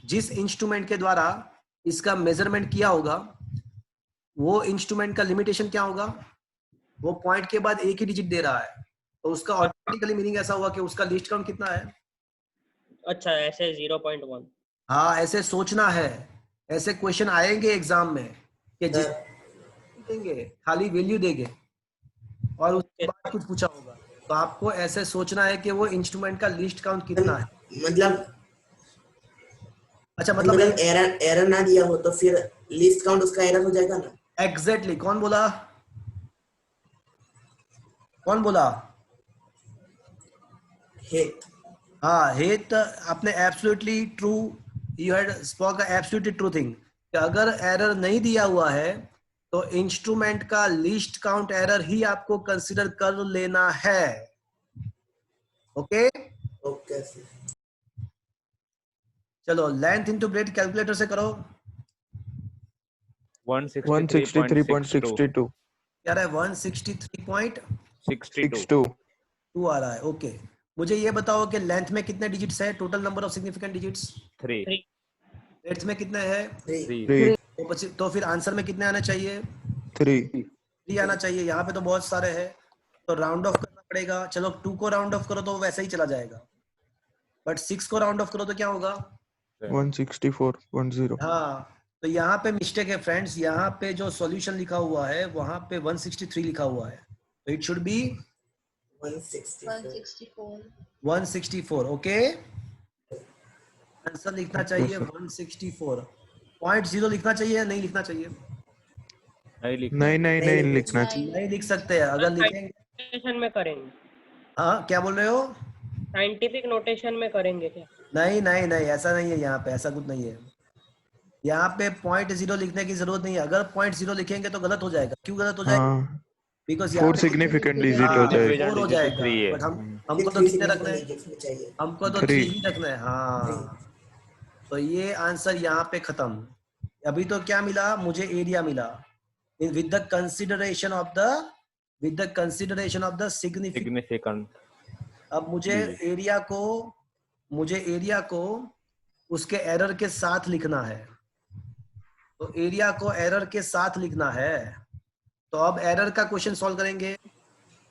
जिस इंस्ट्रूमेंट के द्वारा इसका मेजरमेंट किया होगा, वो इंस्ट्रूमेंट का लिमिटेशन क्या होगा? वो पॉइंट के बाद एक ही डिजिट दे रहा है, तो उसका ऑटोमेटिकली मीनिंग ऐसा हुआ कि उसका लिस्ट काउंट कितना है? अच्छा ऐसे 0.1। हाँ ऐसे सोचना है, ऐसे क्वेश्चन आएंगे एग्जाम में कि जिस देंगे खाली वैल्यू देंगे और उसके बाद कुछ पूछा होगा, तो आपको ऐसे सोचना है कि वो इंस्ट्रूमेंट का लिस्ट काउंट कितना है। मतलब अच्छा मतलब एरर ना दिया हो तो फिर लिस्ट काउंट उसका एरर हो जाएगा ना? एग्जैक्टली कौन बोला? कौन बोला? हेत। हाँ हेत, आपने absolutely true, you had spoke absolutely true thing कि अगर एरर नहीं दिया हुआ है तो इंस्ट्रूमेंट का लिस्ट काउंट एरर ही आपको कंसीडर कर लेना है। ओके ओके चलो लेंथ इनटू ब्रेथ कैलकुलेटर से करो। 163.62 क्या रहा है? 163.62 आ रहा है। ओके मुझे ये बताओ कि लेंथ में कितने डिजिट्स है? Total number of significant digits 3 breadth में कितने हैं? 3 तो फिर आंसर में कितने आना चाहिए? 3 आना चाहिए। यहाँ पे तो बहुत सारे हैं तो राउंड ऑफ करना पड़ेगा। चलो 2 को राउंड ऑफ करो तो वैसे ही चला जाएगा, बट 6 को राउंड ऑफ करो तो क्या होगा? 164.0। हाँ तो यहाँ पे मिस्टेक है फ्रेंड्स, यहाँ पे जो सॉल्यूशन लिखा हुआ है वहां पे 163 लिखा हुआ है, तो it should B 164। Okay answer लिखना चाहिए 164.0 लिखना चाहिए या नहीं लिखना चाहिए? नहीं लिखना चाहिए। नहीं लिख सकते हैं, अगर लिखेंगे में करेंगे। हाँ क्या बोल रहे हो? साइंटिफिक नोटेशन में करेंगे क्या? नहीं नहीं नहीं, ऐसा नहीं है, यहाँ पे ऐसा कुछ नहीं है। यहाँ पे 0.0 लिखने की जरूरत नहीं है। अगर 0.0 लिखेंगे तो गलत हो जाएगा। क्यों गलत हो जाएगा? हाँ, बिकॉज यहाँ 4 पे सिग्निफिकेंट डिजिट हो जाएगा। 4 हो जाएगा, थ्री है। बट हमको तो थ्री कितने रखना है? सिग्निफिकेंट चाहिए। हमको तो 3 3। ही रखना है। हाँ, तो ये आंसर यहाँ पे खत्म। अभी तो क्या मिला मुझे? एरिया मिला with the consideration of the significant. Significant अब मुझे एरिया को उसके एरर के साथ लिखना है। तो एरिया को एरर के साथ लिखना है। तो अब एरर का क्वेश्चन सॉल्व करेंगे।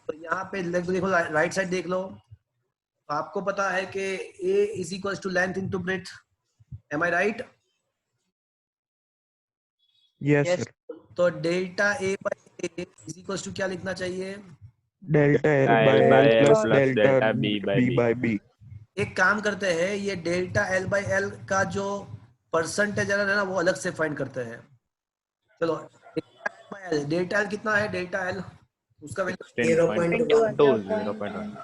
तो यहाँ पे देखो, राइट साइड देख लो। तो आपको पता है कि a is equal to length into breadth. Am I right? Yes sir. तो delta a by a is equal to क्या लिखना चाहिए? Delta L by L by L L plus plus delta delta B by B B. By B. एक काम करते हैं, ये delta L by L का जो परसेंटेज एरर है ना, वो अलग से फाइंड करते हैं। चलो, डेल्टा एल कितना है? डेल्टा एल उसका वैल्यू 0.1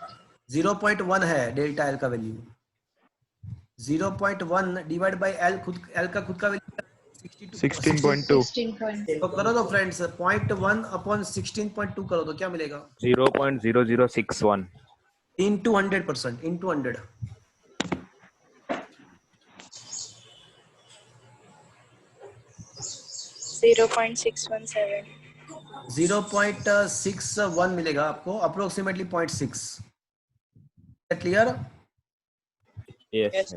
0.1 है। डेल्टा एल का value 0.1 divide by L, L का खुद का वैल्यू 16.2। तो करो तो फ्रेंड्स, 0.1 अपॉन 16.2 करो तो क्या मिलेगा? 0.0061. Into 100%, into 100। $0.617. 0.61 मिलेगा आपको, approximately 0.6। Clear? Yes.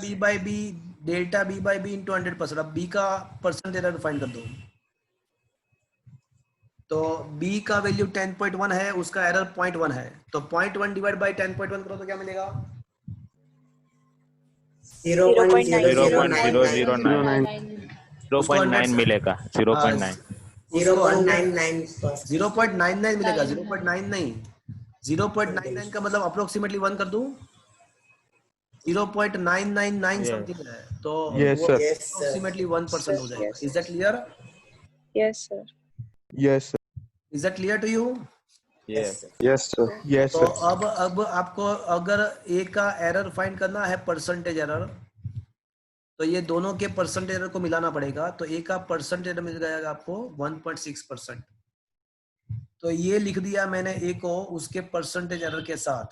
B by b, delta b by b into 100%। अब बी का परसेंट एरर फाइंड कर दो। तो बी का वैल्यू 10.1 है, उसका एरर 0.1 है। तो 0.1 डिवाइड बाई 10.1 करो तो क्या मिलेगा? 0.009 मिलेगा। 0.9. 0.99 मिलेगा। 0.9 नहीं, 0.99 का मतलब अप्रोक्सीमेटली 1 कर दूं? 0.999 समथिंग है। तो यस सर। अप्रोक्सीमेटली 1% हो जाएगा। Is that clear? Yes, sir. Yes sir. Is that clear to you? Yes. Yes sir. Yes तो सर। अब आपको अगर ए का एरर फाइंड करना है, परसेंटेज एरर, तो ये दोनों के परसेंटेज एरर को मिलाना पड़ेगा। तो ए का परसेंटेज एरर मिल जाएगा आपको 1.6%। तो ये लिख दिया मैंने ए को उसके परसेंटेज एरर के साथ।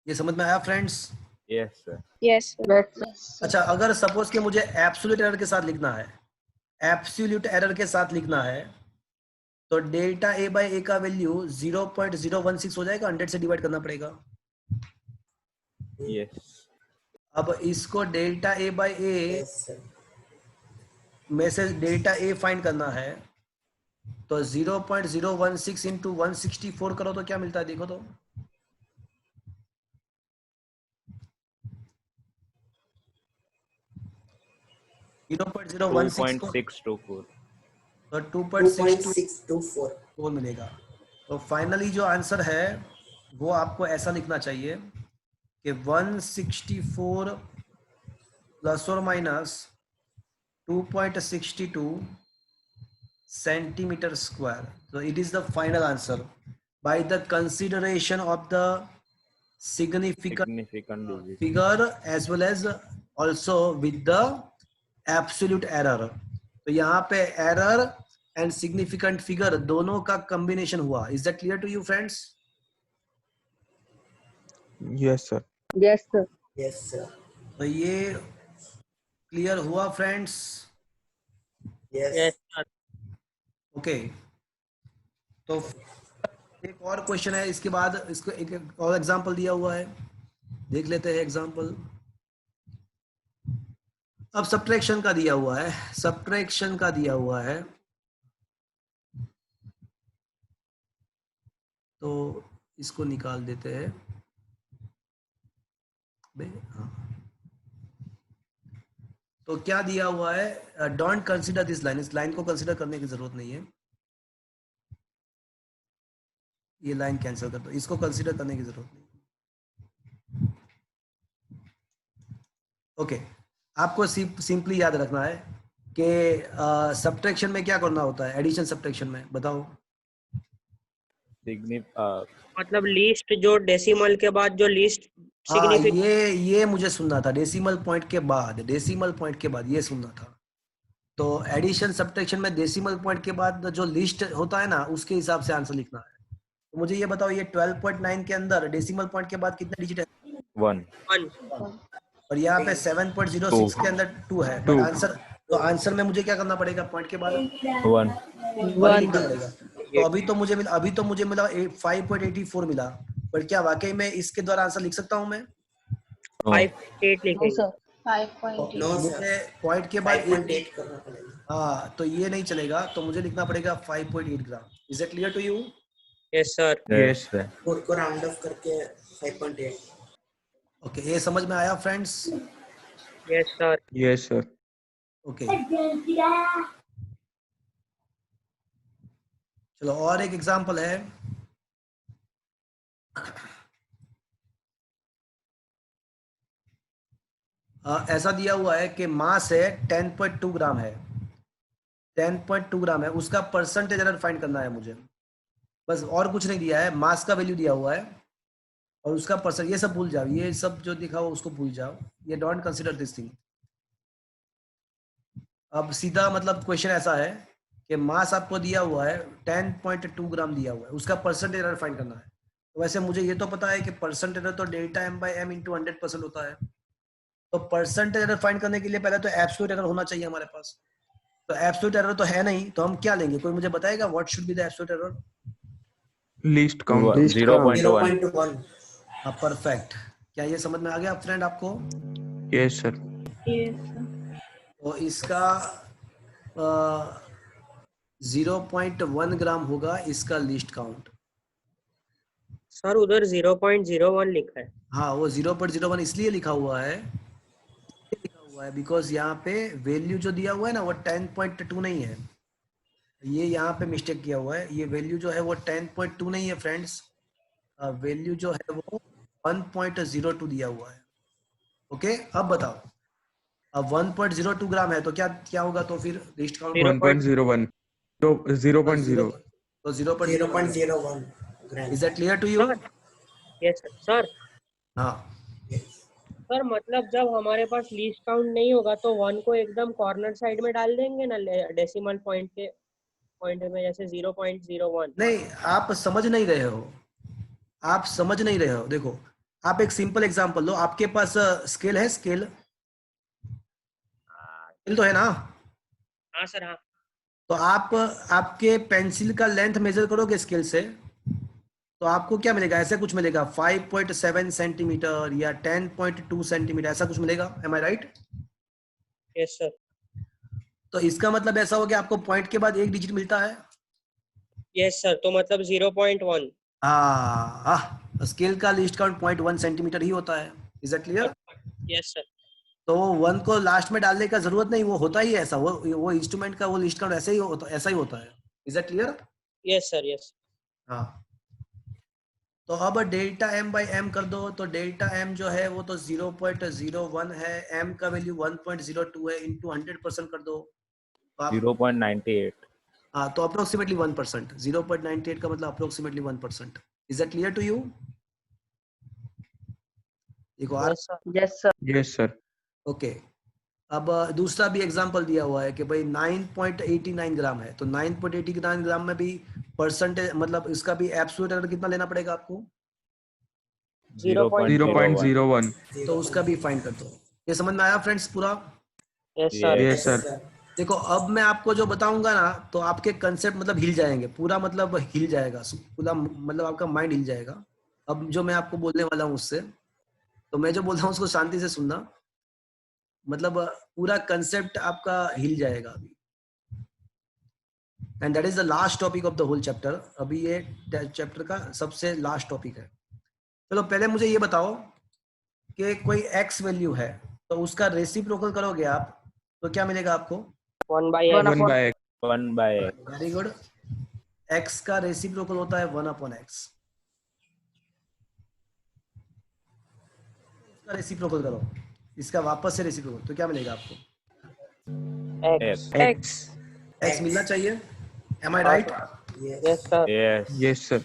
ये समझ में आया friends? Yes, sir. Yes, sir. अच्छा, अगर सपोज के मुझे एब्सोल्यूट एरर के साथ लिखना है, एब्सोल्यूट एरर के साथ लिखना है, तो डेल्टा ए बाई ए का वैल्यू 0.016 हो जाएगा। 100 से डिवाइड करना पड़ेगा। Yes. अब इसको डेल्टा ए बाई ए में से डेल्टा ए फाइंड करना है। तो 0.016 इंटू 164 करो तो क्या मिलता है? देखो तो, जीरो पॉइंट 2.624. तो 2.624 मिलेगा। तो फाइनली जो आंसर है वो आपको ऐसा लिखना चाहिए कि 164 प्लस और minus 2.62 centimeter square. So it is the final answer by the consideration of the significant Significant digit. figure as well as also with the absolute error. तो यहाँ पे error and significant figure दोनों का combination हुआ. Is that clear to you, friends? Yes sir. Yes, sir. Yes, sir. तो ये clear हुआ friends? Yes. Okay, तो एक और क्वेश्चन है इसके बाद। इसको एक और एग्जांपल दिया हुआ है, देख लेते हैं एग्जांपल। अब सब्ट्रैक्शन का दिया हुआ है, सब्ट्रैक्शन का दिया हुआ है। तो इसको निकाल देते हैं। हाँ। तो क्या दिया हुआ है? Don't consider this line. इस लाइन को कंसीडर करने की जरूरत नहीं है, ये लाइन कैंसिल कर दो, इसको कंसीडर करने की जरूरत नहीं। ओके, आपको सिंपली याद रखना है कि सब्ट्रैक्शन में क्या करना होता है, एडिशन सब्ट्रैक्शन में बताओ। मतलब लीस्ट जो डेसिमल के बाद जो लीस्ट हाँ, सिग्निफिकेंट। ये मुझे सुनना था, डेसिमल पॉइंट के बाद, डेसिमल पॉइंट के बाद ये सुनना था। तो एडिशन सब्ट्रैक्शन में डेसिमल पॉइंट के बाद जो लिस्ट होता है ना, उसके हिसाब से आंसर लिखना है। तो मुझे ये बताओ, ये 12.9 के अंदर डेसिमल पॉइंट के बाद कितने डिजिट है? 1 और यहाँ पे 7.06 के अंदर 2 है, बट 2 आंसर, तो आंसर में मुझे क्या करना पड़ेगा पॉइंट के बाद? 1 1 लिखना पड़ेगा। तो अभी तो मुझे मिला 5.84 मिला, पर क्या वाकई में इसके द्वारा आंसर लिख सकता हूँ मैं? 5.8 लिखेंगे। नो मुझे सर, पॉइंट के बाद 5.8 करना पड़ेगा। हाँ, तो ये नहीं चलेगा, तो मुझे लिखना पड़ेगा 5.8 gram. Is it clear to you? Yes sir. Yes sir. 4 को राउंड ऑफ करके 5.8। ओके, ये समझ में आया friends? Yes sir. Yes sir. Okay, चलो और एक एग्जांपल है। ऐसा दिया हुआ है कि मास है 10.2 ग्राम है, 10.2 ग्राम है, उसका परसेंटेज एरर फाइंड करना है मुझे, बस और कुछ नहीं दिया है। मास का वैल्यू दिया हुआ है और उसका परसेंट, ये सब भूल जाओ, ये सब जो दिखा हुआ उसको भूल जाओ, ये डोंट कंसीडर दिस थिंग। अब सीधा मतलब क्वेश्चन ऐसा है कि मास आपको दिया हुआ है 10.2 ग्राम दिया हुआ है, उसका परसेंटेज एरर फाइंड करना है। तो वैसे मुझे ये तो पता है कि परसेंट एरर तो delta m by m into 100% होता है। तो परसेंटेज एरर फाइंड करने के लिए पहले तो एब्सोल्यूट एरर होना चाहिए हमारे पास। तो एब्सोल्यूट एरर तो है नहीं, तो हम क्या लेंगे? कोई मुझे बताएगा what should be the absolute error? Least count. 0.1 0.1। हाँ, परफेक्ट। क्या ये समझ में आ गया फ्रेंड आपको? Yes sir. तो इसका 0.1 ग्राम होगा इसका लीस्ट काउंट। सर उधर 0.01 लिखा है। हाँ, वो 0.01 इसलिए लिखा हुआ है बिकॉज यहाँ पे वैल्यू जो दिया हुआ है ना वो 10.2 नहीं है, ये यहाँ पे मिस्टेक किया हुआ है। ये वैल्यू जो है वो 10.2 नहीं है फ्रेंड्स, वैल्यू जो है वो 1.02 दिया हुआ है। ओके, अब बताओ, अब 1.02 ग्राम है तो क्या क्या होगा? तो फिर लिस्ट काउंट 1.01 तो 0.0। तो 0.01। 0.01 gram. Is that clear to you? Sir yes sir. हाँ, सर मतलब जब हमारे पास लीस्ट काउंट नहीं होगा तो 1 को एकदम कॉर्नर साइड में डाल देंगे ना डेसिमल पॉइंट के पॉइंट में, जैसे 0.01। नहीं, आप समझ नहीं रहे हो, आप समझ नहीं रहे हो। देखो, आप एक सिंपल एग्जांपल लो, आपके पास स्केल है, स्केल तो है ना? हाँ सर हाँ। तो आप आपके पेंसिल का लेंथ मेजर करोगे स्केल से, तो आपको क्या मिलेगा? ऐसे कुछ मिलेगा 5.7 सेंटीमीटर या 10.2 सेंटीमीटर, ऐसा कुछ मिलेगा। M I right? Yes sir. तो इसका मतलब ऐसा हो गया आपको पॉइंट के बाद एक डिजिट मिलता है। यस सर, तो मतलब 0.1। हाँ, स्केल का लिस्ट काउंट 0.1 सेंटीमीटर ही होता है। Is that clear? Yes sir. तो 1 को लास्ट में डालने का जरूरत नहीं, वो होता ही है ऐसा, वो इंस्ट्रूमेंट का वो लिस्ट काउंट ऐसा ही होता है। Is that clear? Yes sir. Yes. हाँ, तो अब डेल्टा एम बाई एम कर दो, तो डेल्टा एम जो है वो तो 0.01 है, एम का वैल्यू 1.02 है, इंटू 100% कर दो तो आप 0.98 हाँ, तो अप्रोक्सीमेटली 1%। 0.98 का मतलब approximately 1%। Is that clear to you? देखो आ yes sir. Yes sir. Yes sir. Okay, अब दूसरा भी एग्जांपल दिया हुआ है कि भाई 9.89 ग्राम है, तो 9.89 ग्राम में भी परसेंटेज मतलब इसका भी एब्सोल्यूट एरर कितना लेना पड़ेगा आपको? 0.01 0.01। तो उसका भी फाइंड कर दो। ये समझ में आया फ्रेंड्स पूरा? Yes sir. Yes sir. देखो, अब मैं आपको जो बताऊंगा ना, तो आपके कंसेप्ट मतलब हिल जाएंगे पूरा, मतलब हिल जाएगा पूरा, मतलब आपका माइंड हिल जाएगा। अब जो मैं आपको बोलने वाला हूँ उससे, तो मैं जो बोल रहा हूँ उसको शांति से सुनना, मतलब पूरा कंसेप्ट आपका हिल जाएगा अभी। And that is the last topic of the whole chapter. अभी ये चैप्टर का सबसे लास्ट टॉपिक है। चलो पहले मुझे ये बताओ कि कोई एक्स वैल्यू है, तो उसका रेसिप्रोकल करोगे आप तो क्या मिलेगा आपको? 1/x। 1 by x। 1/x very good. X का रेसिप्रोकल होता है 1/x। इसका रेसिप्रोकल करो, इसका वापस से रेसिप्रोकल, तो क्या मिलेगा आपको? x। x। एक्स मिलना चाहिए। Am I right? Yes sir. yes yes sir.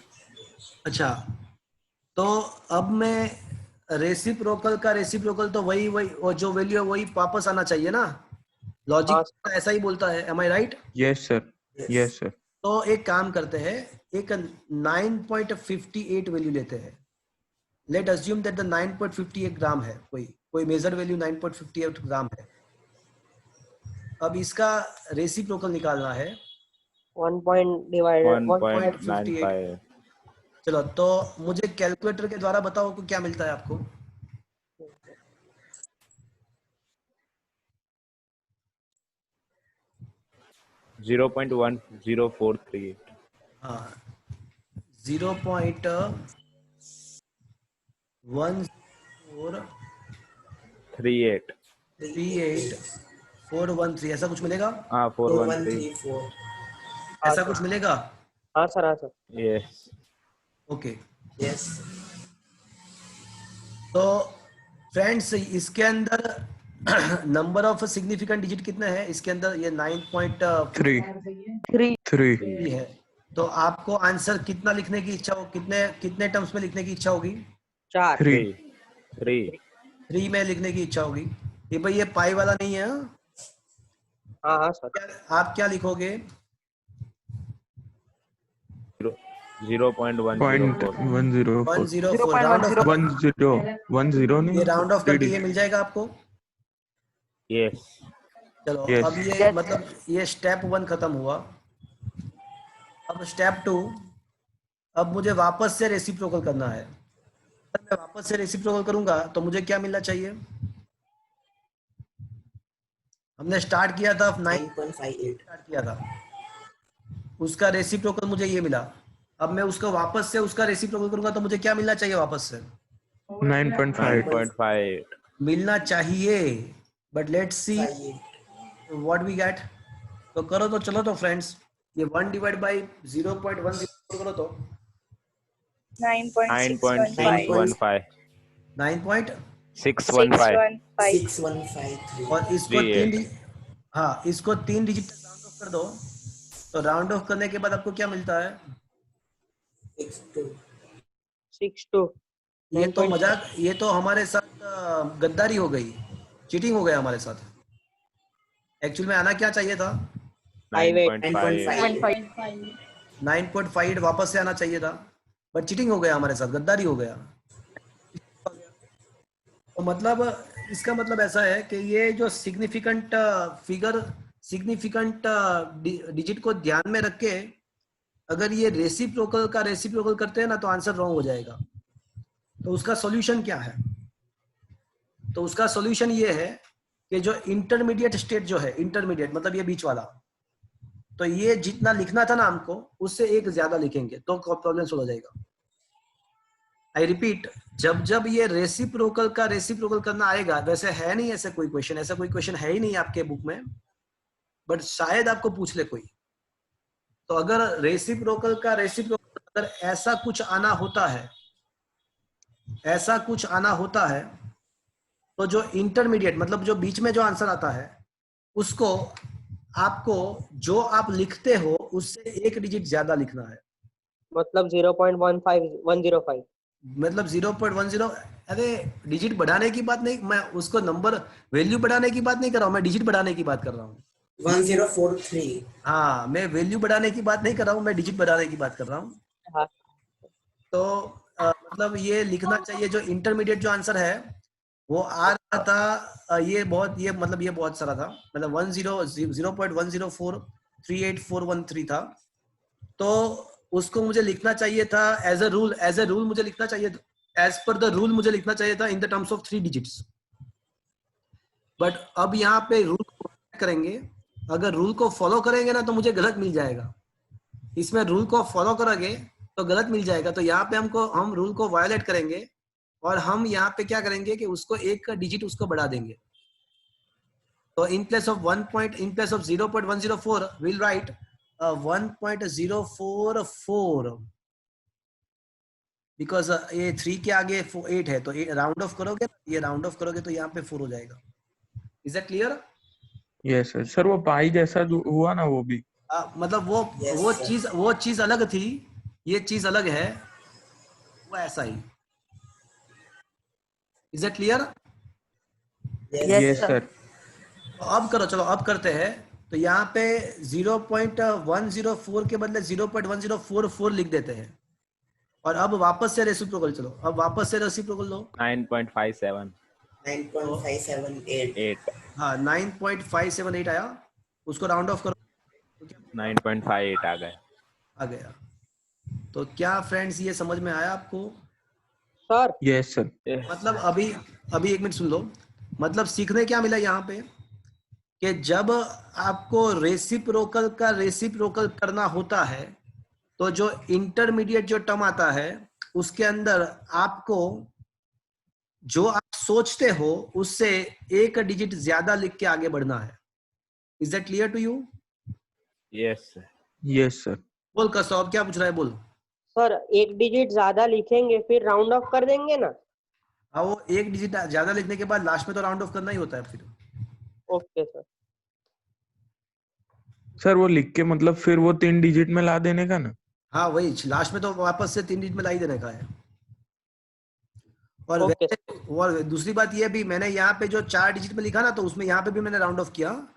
अच्छा, तो अब मैं रेसिप्रोकल का रेसिप्रोकल तो वही वही और जो वैल्यू है वही वापस आना चाहिए ना, लॉजिक हाँ ऐसा ही बोलता है, am I right? Yes sir, yes sir. तो एक काम करते हैं, एक 9.58 वैल्यू लेते हैं। लेट अज्यूम दैट द 9.58 ग्राम है, कोई मेजर वैल्यू 9.58 ग्राम है। अब इसका रेसिप्रोकल निकालना है 1 पॉइंट डिवाइडेड 1.58। 1.95 चलो, तो मुझे कैलकुलेटर के द्वारा बताओ कि क्या मिलता है आपको। जीरो 0.10438 हाँ, 0.1438413 38 ऐसा कुछ मिलेगा? हाँ 413 4134 ऐसा कुछ मिलेगा? हाँ सर यस ओके। यस तो फ्रेंड्स, इसके अंदर नंबर ऑफ सिग्निफिकेंट डिजिट कितने हैं इसके अंदर? ये 9.3 3 है। तो आपको आंसर कितना लिखने की इच्छा हो, कितने कितने टर्म्स में लिखने की इच्छा होगी? 4 3 3 3 में लिखने की इच्छा होगी। ये भाई ये पाई वाला नहीं है, हाँ? हाँ सर। आप क्या लिखोगे? 0.104 104 104 राउंड ऑफ, 10 नहीं, ये राउंड ऑफ करके ये 3 मिल जाएगा आपको। यस चलो, Yes. अब ये मतलब ये स्टेप 1 खत्म हुआ। अब स्टेप 2, अब मुझे वापस से रेसिप्रोकल करना है। अगर मैं वापस से रेसिप्रोकल करूंगा तो मुझे क्या मिलना चाहिए? हमने स्टार्ट किया था 9.58 स्टार्ट किया था, उसका रेसिप्रोकल मुझे ये मिला। अब मैं उसको वापस से उसका रेसिप्रोकल करूंगा तो मुझे क्या मिलना चाहिए वापस से? 9.5 9.5 मिलना चाहिए, but let's see what we get. तो करो तो, चलो तो फ्रेंड्स, ये 1 डिवाइड बाई 0.104 करो तो 9.615 9.615 615 और इसको 38 हाँ, इसको 3 डिजिट तक राउंड ऑफ कर दो। तो राउंड ऑफ करने के बाद आपको क्या मिलता है? 62 ये तो मजाक, ये तो हमारे साथ गद्दारी हो गई, चीटिंग हो गया हमारे साथ। एक्चुअल में आना क्या चाहिए था? 9.5 9.58 वापस से आना चाहिए था, बट चीटिंग हो गया हमारे साथ, गद्दारी हो गया। तो मतलब इसका मतलब ऐसा है कि ये जो सिग्निफिकेंट फिगर, सिग्निफिकेंट डिजिट को ध्यान में रख के अगर ये रेसिप्रोकल का रेसिप्रोकल करते हैं ना तो आंसर रॉन्ग हो जाएगा। तो उसका सॉल्यूशन क्या है? तो उसका सॉल्यूशन ये है कि जो इंटरमीडिएट स्टेट जो है, इंटरमीडिएट मतलब ये बीच वाला, तो ये जितना लिखना था ना हमको उससे एक ज्यादा लिखेंगे तो प्रॉब्लम सोल्व हो जाएगा। आई रिपीट, जब जब ये रेसिप्रोकल का रेसिप्रोकल करना आएगा, वैसे है नहीं ऐसा कोई क्वेश्चन, ऐसा कोई क्वेश्चन है ही नहीं आपके बुक में, बट शायद आपको पूछ ले कोई। तो अगर रेसिप्रोकल का रेसिप्रोकल अगर ऐसा कुछ आना होता है, ऐसा कुछ आना होता है, तो जो इंटरमीडिएट मतलब जो बीच में जो आंसर आता है उसको आपको जो आप लिखते हो उससे एक डिजिट ज्यादा लिखना है। मतलब 0.105 मतलब 0.10, अरे डिजिट बढ़ाने की बात नहीं, मैं उसको नंबर वैल्यू बढ़ाने की बात नहीं कर रहा हूँ, मैं डिजिट बढ़ाने की बात कर रहा हूँ। 1043 हाँ, मैं वैल्यू बढ़ाने की बात नहीं कर रहा हूँ, मैं डिजिट बढ़ाने की बात कर रहा हूँ। हाँ। तो मतलब ये लिखना चाहिए जो इंटरमीडिएट जो आंसर है वो आ रहा था, ये बहुत सारा था, मतलब 0.1043841 था। तो उसको मुझे लिखना चाहिए था एज अ रूल मुझे लिखना चाहिए, एज पर द रूल मुझे लिखना चाहिए था in the terms of 3 digits. But अब यहाँ पे रूल को करेंगे, अगर रूल को फॉलो करेंगे ना तो मुझे गलत मिल जाएगा। इसमें रूल को फॉलो करेंगे तो गलत मिल जाएगा, तो यहाँ पे हम रूल को वायलेट करेंगे और हम यहाँ पे क्या करेंगे कि उसको एक का डिजिट उसको बढ़ा देंगे। तो in place of 0.104 will write 1.044 because ये 3 के आगे 8 है, तो राउंड ऑफ करोगे, ये राउंड ऑफ करोगे तो यहाँ पे 4 हो जाएगा। Is that clear? Yes sir. Sir वो पाई जैसा जो हुआ ना वो भी मतलब Yes, वो sir. चीज अलग थी, ये चीज अलग है। वो ऐसा ही। Is it clear? Yes sir. तो अब करो, चलो अब करते हैं। तो यहाँ पे 0.104 के बदले 0.1044 लिख देते हैं। और अब वापस से रेसिप्रोकल, चलो अब वापस से रेसिप्रोकल लो। 9.57 9.578 हाँ 9.578 आया, उसको राउंड ऑफ करो 9.58 आ गए। आ गया। तो क्या फ्रेंड्स ये समझ में आया आपको? Sir yes sir. मतलब अभी एक मिनट सुन लो। मतलब सीखने क्या मिला यहाँ पे कि जब आपको रेसिप्रोकल का रेसिप्रोकल करना होता है तो जो इंटरमीडिएट जो टर्म आता है उसके अंदर आपको जो आप सोचते हो उससे एक डिजिट ज्यादा लिख के आगे बढ़ना है। Is that clear to you? Yes sir. Yes sir. बोल कसौब क्या पूछ रहा है, बोल। सर एक डिजिट ज्यादा लिखेंगे फिर राउंड ऑफ कर देंगे ना? हाँ वो एक डिजिट ज्यादा लिखने के बाद लास्ट में तो राउंड ऑफ करना ही होता है फिर। Okay sir. सर वो लिख के मतलब फिर वो 3 डिजिट में ला देने का ना? हाँ वही लास्ट में तो वापस से 3 डिजिट में ला ही देने का है। और ओके और दूसरी बात ये भी, मैंने यहाँ पे जो 4 डिजिट में लिखा ना तो उसमें यहाँ पे भी मैंने राउंड ऑफ किया।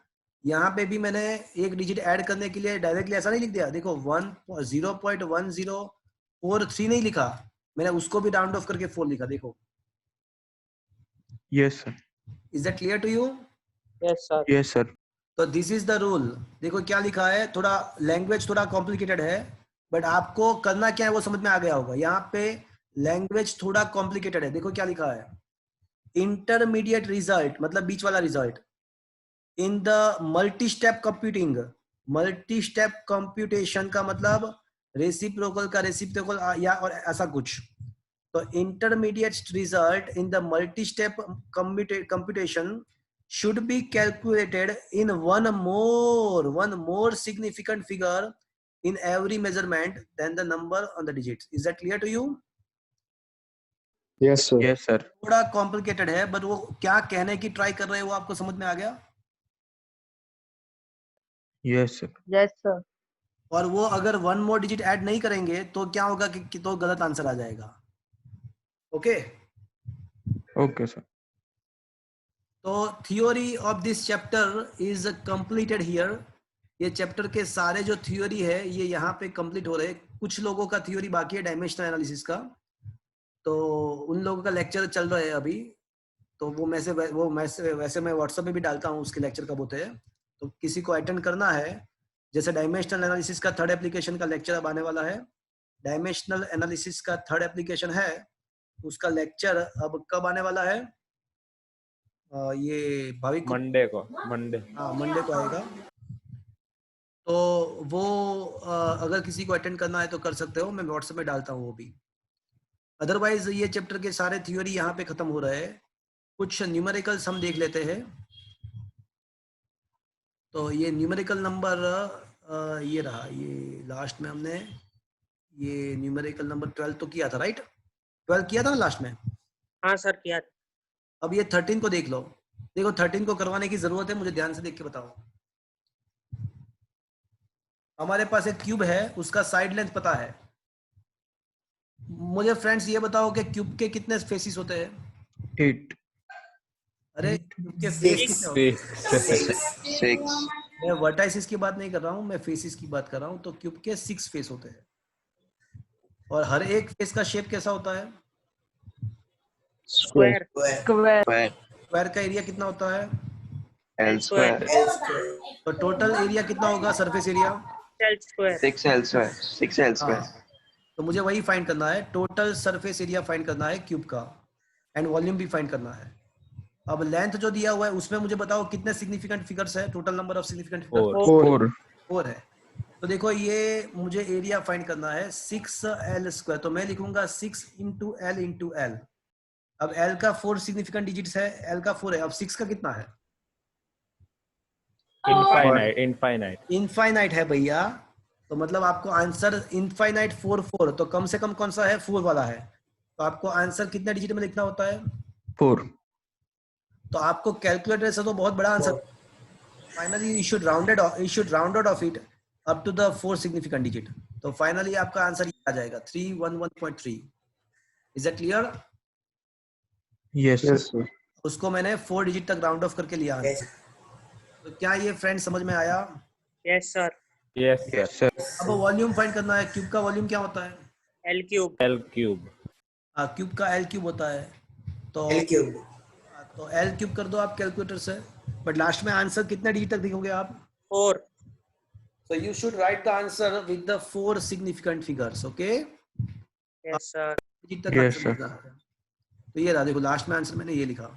यहाँ पे भी मैंने एक डिजिट ऐड करने के लिए डायरेक्टली ऐसा नहीं लिख दिया, देखो 0.1043 नहीं लिखा मैंने, उसको भी राउंड ऑफ करके 4 लिखा, देखो। Yes sir. Is that clear to you? Yes sir. Yes sir. तो दिस इज द रूल। देखो क्या लिखा है, थोड़ा लैंग्वेज थोड़ा कॉम्प्लिकेटेड है बट आपको करना क्या है वो समझ में आ गया होगा। यहाँ पे लैंग्वेज थोड़ा कॉम्प्लिकेटेड है। देखो क्या लिखा है, इंटरमीडिएट रिजल्ट मतलब बीच वाला result in the multi step computing. Multi step computation का मतलब रेसिप्रोकल का रेसिप्रोकल या और ऐसा कुछ। तो intermediate result in the multi step computation should be calculated in one more significant figure in every measurement than the number on the digits. Is that clear to you? Yes sir. Yes sir. थोड़ा complicated है but वो क्या कहने की try कर रहे हैं वो आपको समझ में आ गया? Yes sir. Yes, sir. और वो अगर 1 more digit ऐड नहीं करेंगे तो क्या होगा कि तो गलत आंसर आ जाएगा। Okay okay sir. तो theory of this chapter is completed here. ये चैप्टर के सारे जो थियोरी है ये यहाँ पे कंप्लीट हो रहे हैं। कुछ लोगों का थियोरी बाकी है डायमेंशनल एनालिसिस का, तो उन लोगों का लेक्चर चल रहा है अभी। तो वो वैसे मैं व्हाट्सएप में भी डालता हूँ उसके लेक्चर कब होते हैं। तो किसी को अटेंड करना है, जैसे डायमेंशनल एनालिसिस का 3rd एप्लीकेशन का लेक्चर अब आने वाला है। डायमेंशनल एनालिसिस का 3rd एप्लीकेशन है, उसका लेक्चर अब कब आने वाला है? ये भाविक मंडे को। मंडे। हाँ मंडे को आएगा। तो वो अगर किसी को अटेंड करना है तो कर सकते हो, मैं व्हाट्सएप में डालता हूँ वो भी। अदरवाइज ये चैप्टर के सारे थ्योरी यहाँ पे खत्म हो रहे हैं। कुछ न्यूमेरिकल्स हम देख लेते हैं। तो ये न्यूमेरिकल नंबर ये रहा, ये लास्ट में हमने ये न्यूमेरिकल नंबर 12 तो किया था, राइट? 12 किया था ना लास्ट में। हाँ सर किया। अब ये 13 को देख लो। देखो 13 को करवाने की जरूरत है, मुझे ध्यान से देख के बताओ। हमारे पास एक क्यूब है, उसका साइड लेंथ पता है। मुझे फ्रेंड्स ये बताओ कि क्यूब के कितने फेसिस होते हैं? 8। अरे क्यूब के फेस कितने होते हैं? 6। मैं वर्टाइसिस की बात नहीं कर रहा हूँ, मैं फेसिस की बात कर रहा हूँ। तो क्यूब के 6 फेस होते हैं और हर एक फेस का शेप कैसा होता है? स्क्वायर। Square. स्क्वायर का एरिया कितना होता है? L square. तो टोटल एरिया कितना होगा, surface area? L square. 6L हाँ, तो मुझे वही फाइंड करना है, टोटल सरफेस एरिया फाइंड करना है क्यूब का, एंड वॉल्यूम भी फाइंड करना है। अब लेंथ जो दिया हुआ है उसमें मुझे बताओ कितने सिग्निफिकेंट फिगर्स है? Total number of significant figures 4 है। तो देखो ये मुझे एरिया फाइंड करना है 6L स्क्वायर, तो मैं लिखूंगा 6 इंटू L इंटू L। अब L का 4 सिग्निफिकेंट डिजिट्स है, L का 4 है। अब 6 का कितना है? इनफाइनाइट है भैया। तो मतलब आपको आंसर इनफाइनाइट 4 तो कम से कम कौन सा है? 4 वाला है। तो आपको आंसर कितने डिजिट में लिखना होता है? 4। तो आपको कैलकुलेटर से तो बहुत बड़ा answer, finally you should round off it up to the 4 significant digit. तो फाइनली आपका आंसर आ जाएगा 311.3। Is that clear? Yes sir. उसको मैंने 4 डिजिट तक राउंड ऑफ करके लिया है। Yes. तो क्या ये फ्रेंड समझ में आया? Yes sir. Yes sir. Yes sir. अब वॉल्यूम फाइंड करना है। क्यूब का वॉल्यूम क्या होता है? L cube. L cube. Cube का एल क्यूब होता है। तो L cube. तो एल क्यूब कर दो आप कैलकुलेटर से, बट लास्ट में आंसर कितने डिजिट तक लिखोगे आप? 4। So you should write the answer with the 4 significant figures, okay? Yes sir. Digit तक Yes, आंसर sir. लिखना है। तो ये रहा, देखो लास्ट में आंसर मैंने ये लिखा।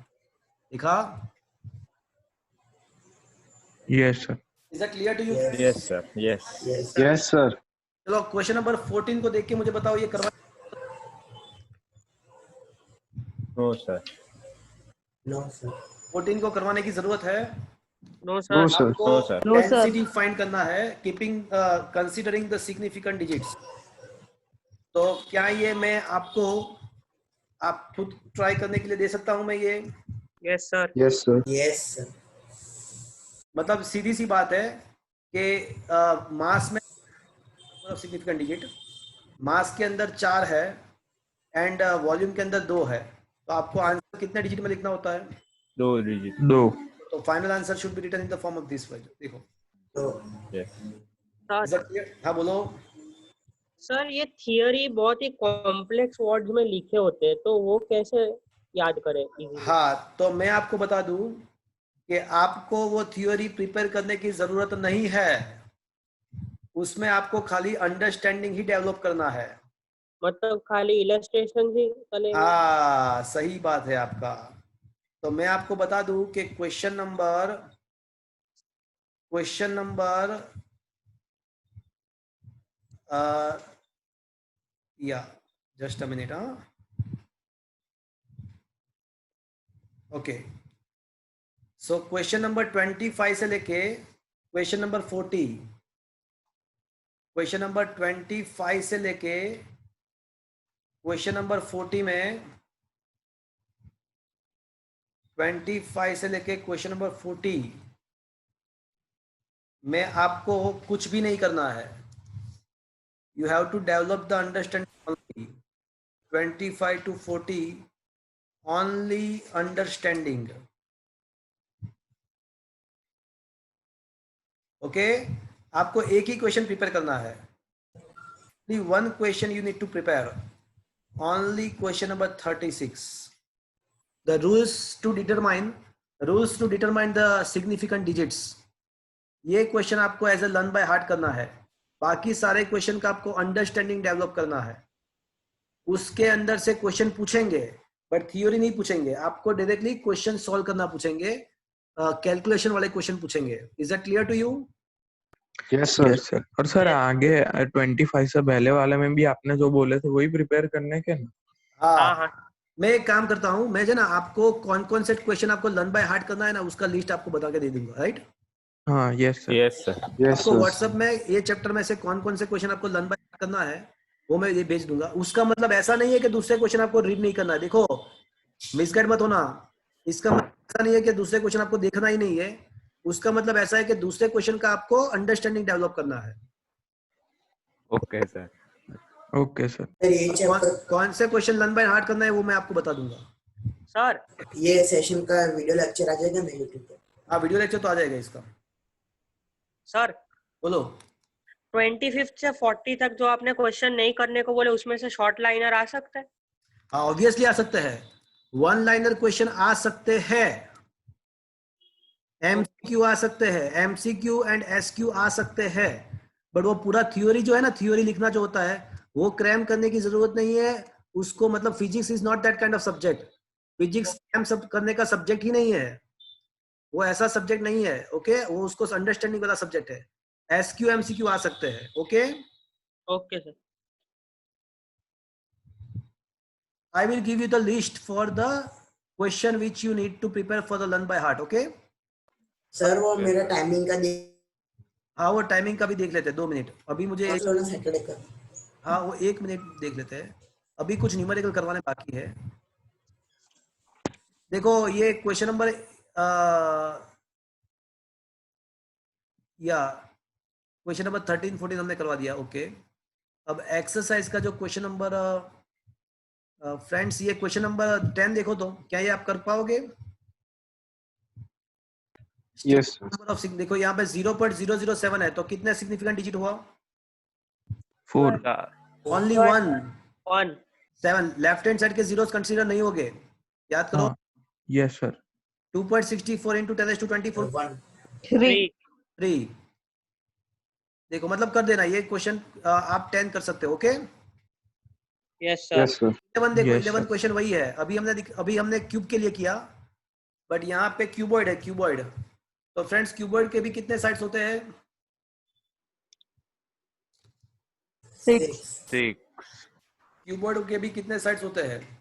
Yes sir. Is that clear to you? Yes. Yes sir. Yes. Yes. Yes sir. चलो क्वेश्चन नंबर 14 को देख के मुझे बताओ ये करवा। No sir. No, sir. 14 को करवाने की जरूरत है। No sir. आपको No, sir. No, sir. Density find करना है, keeping considering the significant digits. तो क्या ये मैं आपको आप खुद ट्राई करने के लिए दे सकता हूं मैं ये? Yes sir. Yes sir. Yes, sir. मतलब सीधी सी बात है कि मास में सिग्निफिकेंट डिजिट, मास के अंदर 4 है एंड वॉल्यूम के अंदर 2 है, तो आपको आंसर कितने डिजिट में लिखना होता है? 2 डिजिट। 2। तो final answer should be written in the form of this way. देखो So, yes. Is that clear? हाँ बोलो। सर ये थियरी बहुत ही कॉम्प्लेक्स वर्ड्स में लिखे होते हैं, तो वो कैसे याद करें easily? हाँ, तो मैं आपको बता दूं कि आपको वो थ्योरी प्रिपेयर करने की जरूरत नहीं है, उसमें आपको खाली अंडरस्टैंडिंग ही डेवलप करना है। मतलब खाली इलस्ट्रेशन ही चलेंगे? हाँ, सही बात है आपका। तो मैं आपको बता दूं कि क्वेश्चन नंबर या just a minute. Okay, so question number 25 से लेके क्वेश्चन नंबर 40, क्वेश्चन नंबर 25 से लेके क्वेश्चन नंबर 40 में, 25 से लेके क्वेश्चन नंबर 40 में आपको कुछ भी नहीं करना है। You have to develop the understanding only. 25 to 40 only understanding. Okay, आपको एक ही क्वेश्चन प्रिपेयर करना है। One question you need to prepare, only question number 36। The rules to determine the significant digits, ये क्वेश्चन आपको as a learn by heart करना है। बाकी सारे क्वेश्चन का आपको अंडरस्टैंडिंग डेवलप करना है। उसके अंदर से क्वेश्चन पूछेंगे बट थियोरी नहीं पूछेंगे, आपको डायरेक्टली क्वेश्चन सॉल्व करना पूछेंगे, कैलकुलेशन वाले क्वेश्चन पूछेंगे। Is that clear to you? Yes sir. और सर आगे 25 से पहले वाले में भी आपने जो बोले थे वही प्रिपेयर करने के ना? हाँ हाँ। मैं एक काम करता हूँ, मैं जो ना आपको कौन कौन से क्वेश्चन आपको लर्न बाय हार्ट करना है ना, उसका लिस्ट आपको बता के दे दूंगा, राइट? हाँ यस सर। Yes sir. आपको व्हाट्सएप में ये चैप्टर में से कौन कौन से क्वेश्चन आपको लर्न बाय हार्ट करना है वो मैं ये भेज दूंगा। उसका मतलब ऐसा नहीं है कि दूसरे क्वेश्चन आपको रीड नहीं करना है। देखो मिसगाइड मत होना, इसका मतलब ऐसा नहीं है कि दूसरे क्वेश्चन आपको देखना ही नहीं है। उसका मतलब ऐसा है कि दूसरे क्वेश्चन का आपको अंडरस्टैंडिंग डेवलप करना है। Okay sir. Okay sir. sir, ये चैप्टर कौन से क्वेश्चन लर्न बाय हार्ट करना है वो मैं आपको बता दूंगा। सर ये सेशन का वीडियो लेक्चर आ जाएगा ना यूट्यूब पे? हाँ, वीडियो लेक्चर तो आ जाएगा इसका। सर बोलो। 25 से 40 तक जो आपने क्वेश्चन नहीं करने को बोले, उसमें से शॉर्ट लाइनर आ सकता है? हाँ, ऑब्वियसली आ सकते हैं। वन लाइनर क्वेश्चन आ सकते हैं, एमसीक्यू आ सकते हैं, एमसीक्यू एंड एसक्यू आ सकते हैं, बट वो पूरा थ्योरी जो है ना, थ्योरी लिखना जो होता है वो क्रैम करने की जरूरत नहीं है उसको। मतलब physics is not that kind of subject. Physics cram सब करने का सब्जेक्ट ही नहीं है, वो ऐसा सब्जेक्ट नहीं है। ओके, वो उसको अंडरस्टैंडिंग वाला सब्जेक्ट है। एसक्यू एमसीक्यू आ सकते हैं। Okay, okay sir. I will give you the list for the question which you need to prepare for the learn by heart. Okay? Sir वो मेरा टाइमिंग का देख हाँ, वो टाइमिंग का भी देख लेते हैं। 2 मिनट अभी मुझे लो ना सैटरडे का। हाँ, वो 1 मिनट देख लेते हैं। अभी कुछ न्यूमेरिकल करवाने बाकी है। देखो ये क्वेश्चन नंबर या क्वेश्चन नंबर 13 14 हमने करवा दिया। ओके, अब एक्सरसाइज का जो क्वेश्चन नंबर फ्रेंड्स ये क्वेश्चन नंबर 10 देखो तो क्या ये आप कर पाओगे? यस नंबर ऑफ देखो यहाँ पे 0.007 है तो कितने सिग्निफिकेंट डिजिट हुआ? 4 only One. 1 7 left hand side के जीरोस कंसीडर नहीं होंगे, याद करो। हाँ यस सर 2.64 into 10⁻24 1 Three. 3। देखो मतलब कर देना ये क्वेश्चन, आप 10 कर सकते हो। ओके यस सर 11 देखो, Yes, 11 sir. क्वेश्चन वही है, अभी हमने क्यूब के लिए किया, बट यहाँ पे क्यूबॉइड है, क्यूबॉइड। तो फ्रेंड्स क्यूबॉइड के भी कितने साइड्स होते हैं? 6. 6 क्यूबॉइड के भी कितने साइड्स होते हैं?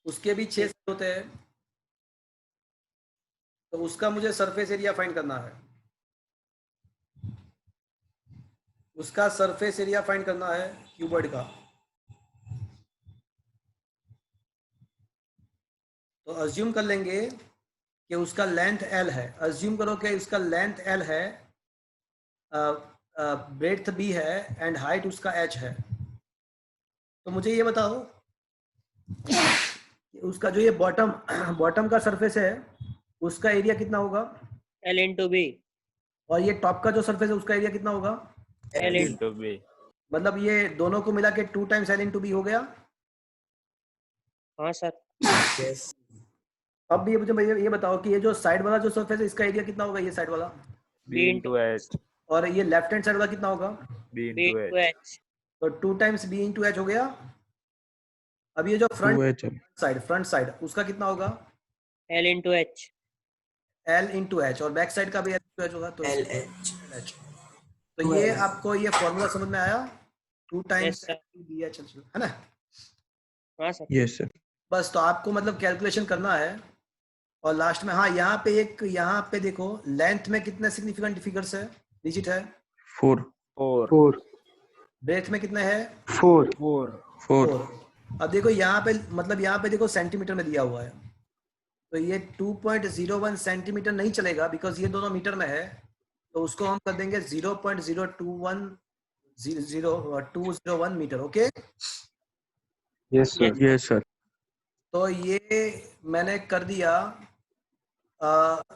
उसके भी 6 साइड होते हैं। तो उसका मुझे सरफेस एरिया फाइंड करना है, उसका सरफेस एरिया फाइंड करना है क्यूबॉइड का। तो अज्यूम कर लेंगे कि उसका लेंथ L है, अज्यूम करो कि उसका लेंथ L है, ब्रेड्थ B है एंड हाइट उसका H है। तो मुझे ये बताओ कि उसका जो ये बॉटम का सरफेस है उसका एरिया कितना होगा, L into B और ये टॉप का जो सरफेस है उसका एरिया कितना होगा? L into into B मतलब ये दोनों को मिला के 2 टाइम्स L into B हो गया। हाँ सर yes अब ये मुझे ये बताओ कि ये जो साइड वाला जो सरफेस है इसका एरिया कितना होगा, ये साइड वाला, B into H और ये लेफ्ट हैंड साइड वाला कितना होगा? B B into into H H तो 2 टाइम्स B into H हो गया। अब ये जो फ्रंट 2H साइड उसका कितना होगा? L into H L into H, और बैक साइड का भी L into H होगा, तो LH H। तो ये आपको ये फॉर्मूला समझ में आया? 2 टाइम्स Yes, sir. BH है ना? हाँ सर यस सर बस तो आपको मतलब कैलकुलेशन करना है, और लास्ट में हाँ यहाँ पे देखो लेंथ में कितने सिग्निफिकेंट फिगर्स है, डिजिट है? 4 4 ब्रेथ में कितने है? 4 4। अब देखो यहाँ पे मतलब यहाँ पे देखो सेंटीमीटर में दिया हुआ है, तो ये 2.01 सेंटीमीटर नहीं चलेगा बिकॉज ये दोनों मीटर में है, तो उसको हम कर देंगे 0.0201 मीटर। ओके यस सर तो ये मैंने कर दिया,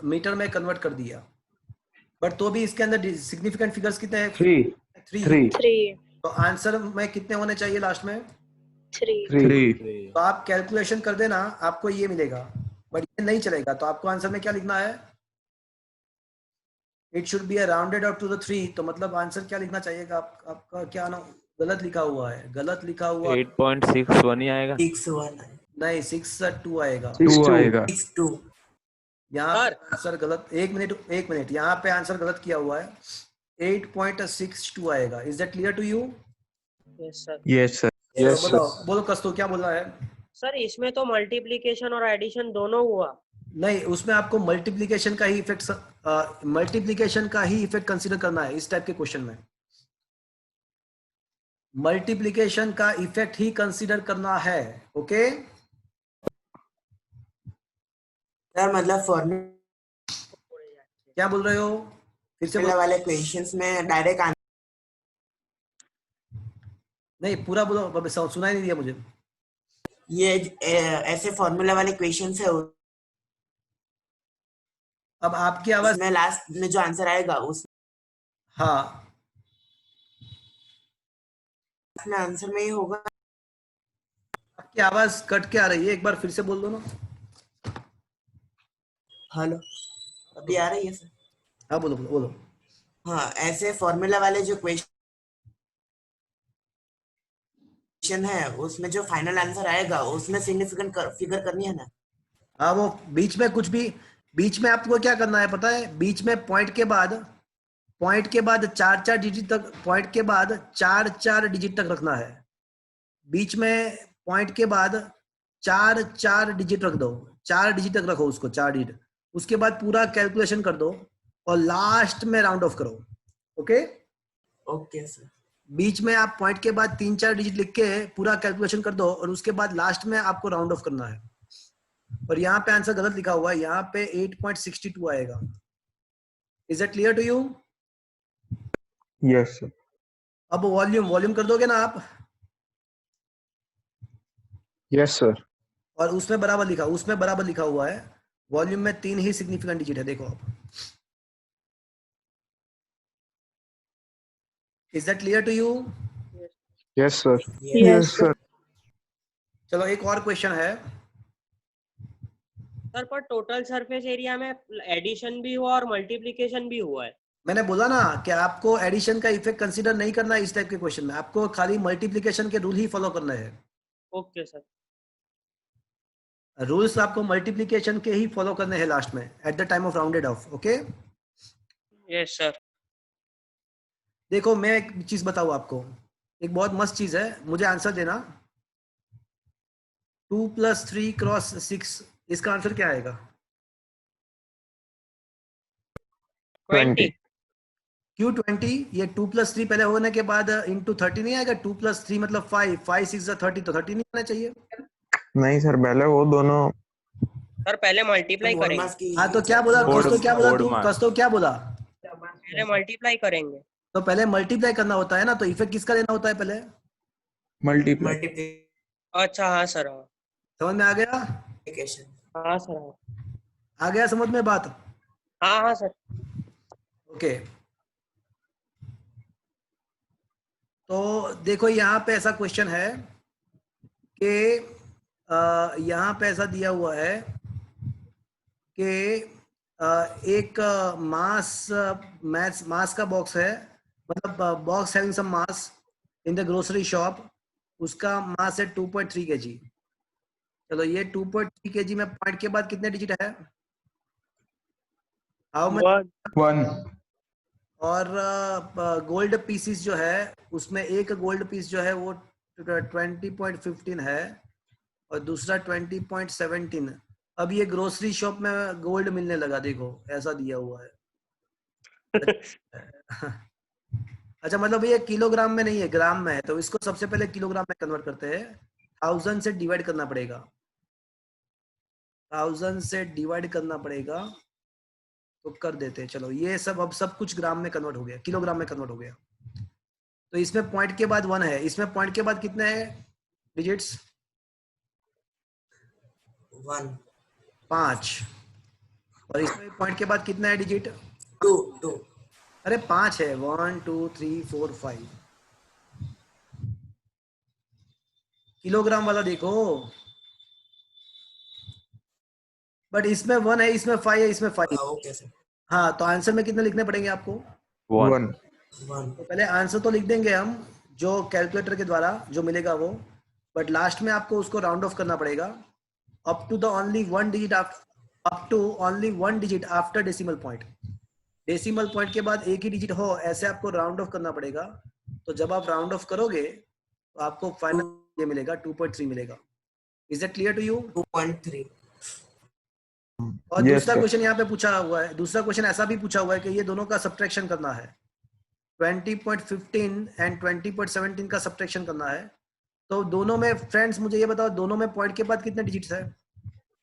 मीटर में कन्वर्ट कर दिया, बट तो भी इसके अंदर सिग्निफिकेंट फिगर्स कितने हैं? 3। 3. तो आंसर में कितने होने चाहिए लास्ट में? 3. 3 तो आप कैलकुलेशन कर देना, आपको ये मिलेगा, बट ये नहीं चलेगा, तो आपको आंसर में क्या लिखना है? It should be rounded up to the 3। तो मतलब आंसर क्या लिखना चाहिएगा? आपका क्या ना गलत लिखा हुआ है, गलत लिखा हुआ 8.61 ही आएगा 6 1 नहीं, 6.2 आएगा 2 आएगा 6 2 यहाँ सर। पे आंसर गलत। एक मिनट यहाँ पे आंसर गलत किया हुआ है, 8.62 आएगा। Is that clear to you? Yes sir yes sir तो बताओ, बोलो कस्तो क्या बोलना है? सर इसमें तो मल्टीप्लिकेशन और एडिशन दोनों हुआ। नहीं, उसमें आपको मल्टीप्लिकेशन का ही इफेक्ट कंसीडर करना है इस टाइप के क्वेश्चन में। मल्टीप्लिकेशन का इफेक्ट ही कंसीडर करना है। ओके सर मतलब फॉर्मूला क्या बोल रहे हो? फिर से बोलो। वाले क्वेश्चंस में डायरेक्ट नहीं पूरा बोलो, सुनाई नहीं दिया मुझे। ये ऐसे फॉर्मूला वाले क्वेश्चंस है, अब आपकी आवाज, उसमें लास्ट में जो आंसर आएगा हाँ उसमें आंसर में ही होगा। आपकी आवाज कट के आ रही है, एक बार फिर से बोल दो ना। हेलो अभी आ रही है सर? हाँ बोलो बोलो बोलो। हाँ ऐसे फॉर्मूला वाले जो क्वेश्चन है उसमें जो फाइनल आंसर आएगा उसमें सिग्निफिकेंट फिगर करनी है ना। हाँ वो बीच में कुछ भी, बीच में आपको क्या करना है पता है? बीच में पॉइंट के बाद 4 डिजिट तक, पॉइंट के बाद 4 डिजिट तक रखना है। बीच में पॉइंट के बाद 4 डिजिट रख दो, 4 डिजिट तक रखो उसको, 4 डिजिट। उसके बाद पूरा कैलकुलेशन कर दो और लास्ट में राउंड ऑफ करो। ओके ओके सर बीच में आप पॉइंट के बाद 3-4 डिजिट लिख के पूरा कैलकुलेशन कर दो, और उसके बाद लास्ट में आपको राउंड ऑफ करना है। और यहाँ पे आंसर गलत लिखा हुआ है, यहाँ पे 8.62 आएगा। Is it clear to you? Yes sir अब वॉल्यूम कर दोगे ना आप? Yes sir. और उसमें बराबर लिखा हुआ है वॉल्यूम में 3 ही सिग्निफिकेंट डिजिट है, देखो आप। Is that clear to you? Yes sir. Yes, sir. चलो एक और क्वेश्चन है। सर पर टोटल सरफेस एरिया में एडिशन भी हुआ और मल्टीप्लिकेशन भी हुआ है। मैंने बोला ना कि आपको एडिशन का इफेक्ट कंसीडर नहीं करना है इस टाइप के क्वेश्चन में, आपको खाली मल्टीप्लिकेशन के रूल ही फॉलो करना है। Okay sir. रूल्स आपको मल्टीप्लिकेशन के ही फॉलो करने हैं लास्ट में at the time of rounded off. Okay, yes sir. देखो मैं एक चीज बताऊं आपको, एक बहुत मस्त चीज है, मुझे आंसर देना। 2 + 3 × 6, इसका आंसर क्या आएगा? 20। क्यों 20? ये 2 + 3 पहले होने के बाद इंटू 30 नहीं आएगा? 2 + 3 मतलब 5, 5 6 30, तो 30 नहीं आना चाहिए। नहीं सर, पहले वो दोनों। सर पहले मल्टीप्लाई तो करेंगे। मास की हाँ तो क्या बोला Odd- कस्तो, क्या बोला odd तू mark. कस्तो, क्या बोला? पहले मल्टीप्लाई करेंगे। तो पहले मल्टीप्लाई करना होता है ना, तो इफेक्ट किसका लेना होता है पहले? मल्टीप्लाई। मल्टीप्लिकेशन। अच्छा हाँ सर। हाँ समझ में आ गया? हाँ सर। हाँ आ गया समझ में बात? हाँ हाँ सर। ओके, तो देखो यहाँ पे ऐसा क्वेश्चन है कि यहाँ पे ऐसा दिया हुआ है कि एक मास का बॉक्स है, मतलब box having some mass in the grocery shop, उसका मास है 2.3 kg। चलो ये 2.3 kg में पॉइंट के बाद कितने डिजिट है? How much? 1। और गोल्ड पीसीस जो है उसमें एक गोल्ड पीस जो है वो 20.15 है और दूसरा 20.17। अब ये ग्रोसरी शॉप में गोल्ड मिलने लगा, देखो ऐसा दिया हुआ है। अच्छा, मतलब ये किलोग्राम में नहीं है, ग्राम में है, तो इसको सबसे पहले किलोग्राम में कन्वर्ट करते हैं। 1000 से डिवाइड करना पड़ेगा, 1000 से डिवाइड करना पड़ेगा, तो कर देते हैं। चलो ये सब अब सब कुछ ग्राम में कन्वर्ट हो गया, किलोग्राम में कन्वर्ट हो गया। तो इसमें पॉइंट के बाद 1 है, इसमें पॉइंट के बाद कितने हैं डिजिट्स? 1 5। और इसमें पॉइंट के बाद कितना है डिजिट? 2 अरे 5 है, 1 2 3 4 5। किलोग्राम वाला देखो, बट इसमें 1 है, इसमें 5 है, इसमें 5। Okay sir. हाँ, तो आंसर में कितने लिखने पड़ेंगे आपको? 1. 1 तो पहले आंसर तो लिख देंगे हम जो कैलकुलेटर के द्वारा जो मिलेगा वो, बट लास्ट में आपको उसको राउंड ऑफ करना पड़ेगा up to only one digit after decimal point. Decimal point के बाद एक ही डिजिट हो, ऐसे आपको राउंड ऑफ करना पड़ेगा। तो जब आप राउंड ऑफ करोगे तो आपको फाइनल ये मिलेगा 2.3 मिलेगा। Is that clear to you? 2.3। और Yes, दूसरा sir. क्वेश्चन यहाँ पे पूछा हुआ है, दूसरा क्वेश्चन ऐसा भी पूछा हुआ है कि ये दोनों का सब्ट्रैक्शन करना है, 20.15 एंड 20.17 का सब्ट्रैक्शन करना है। तो दोनों में फ्रेंड्स मुझे ये बताओ, दोनों में पॉइंट के बाद कितने डिजिट्स है?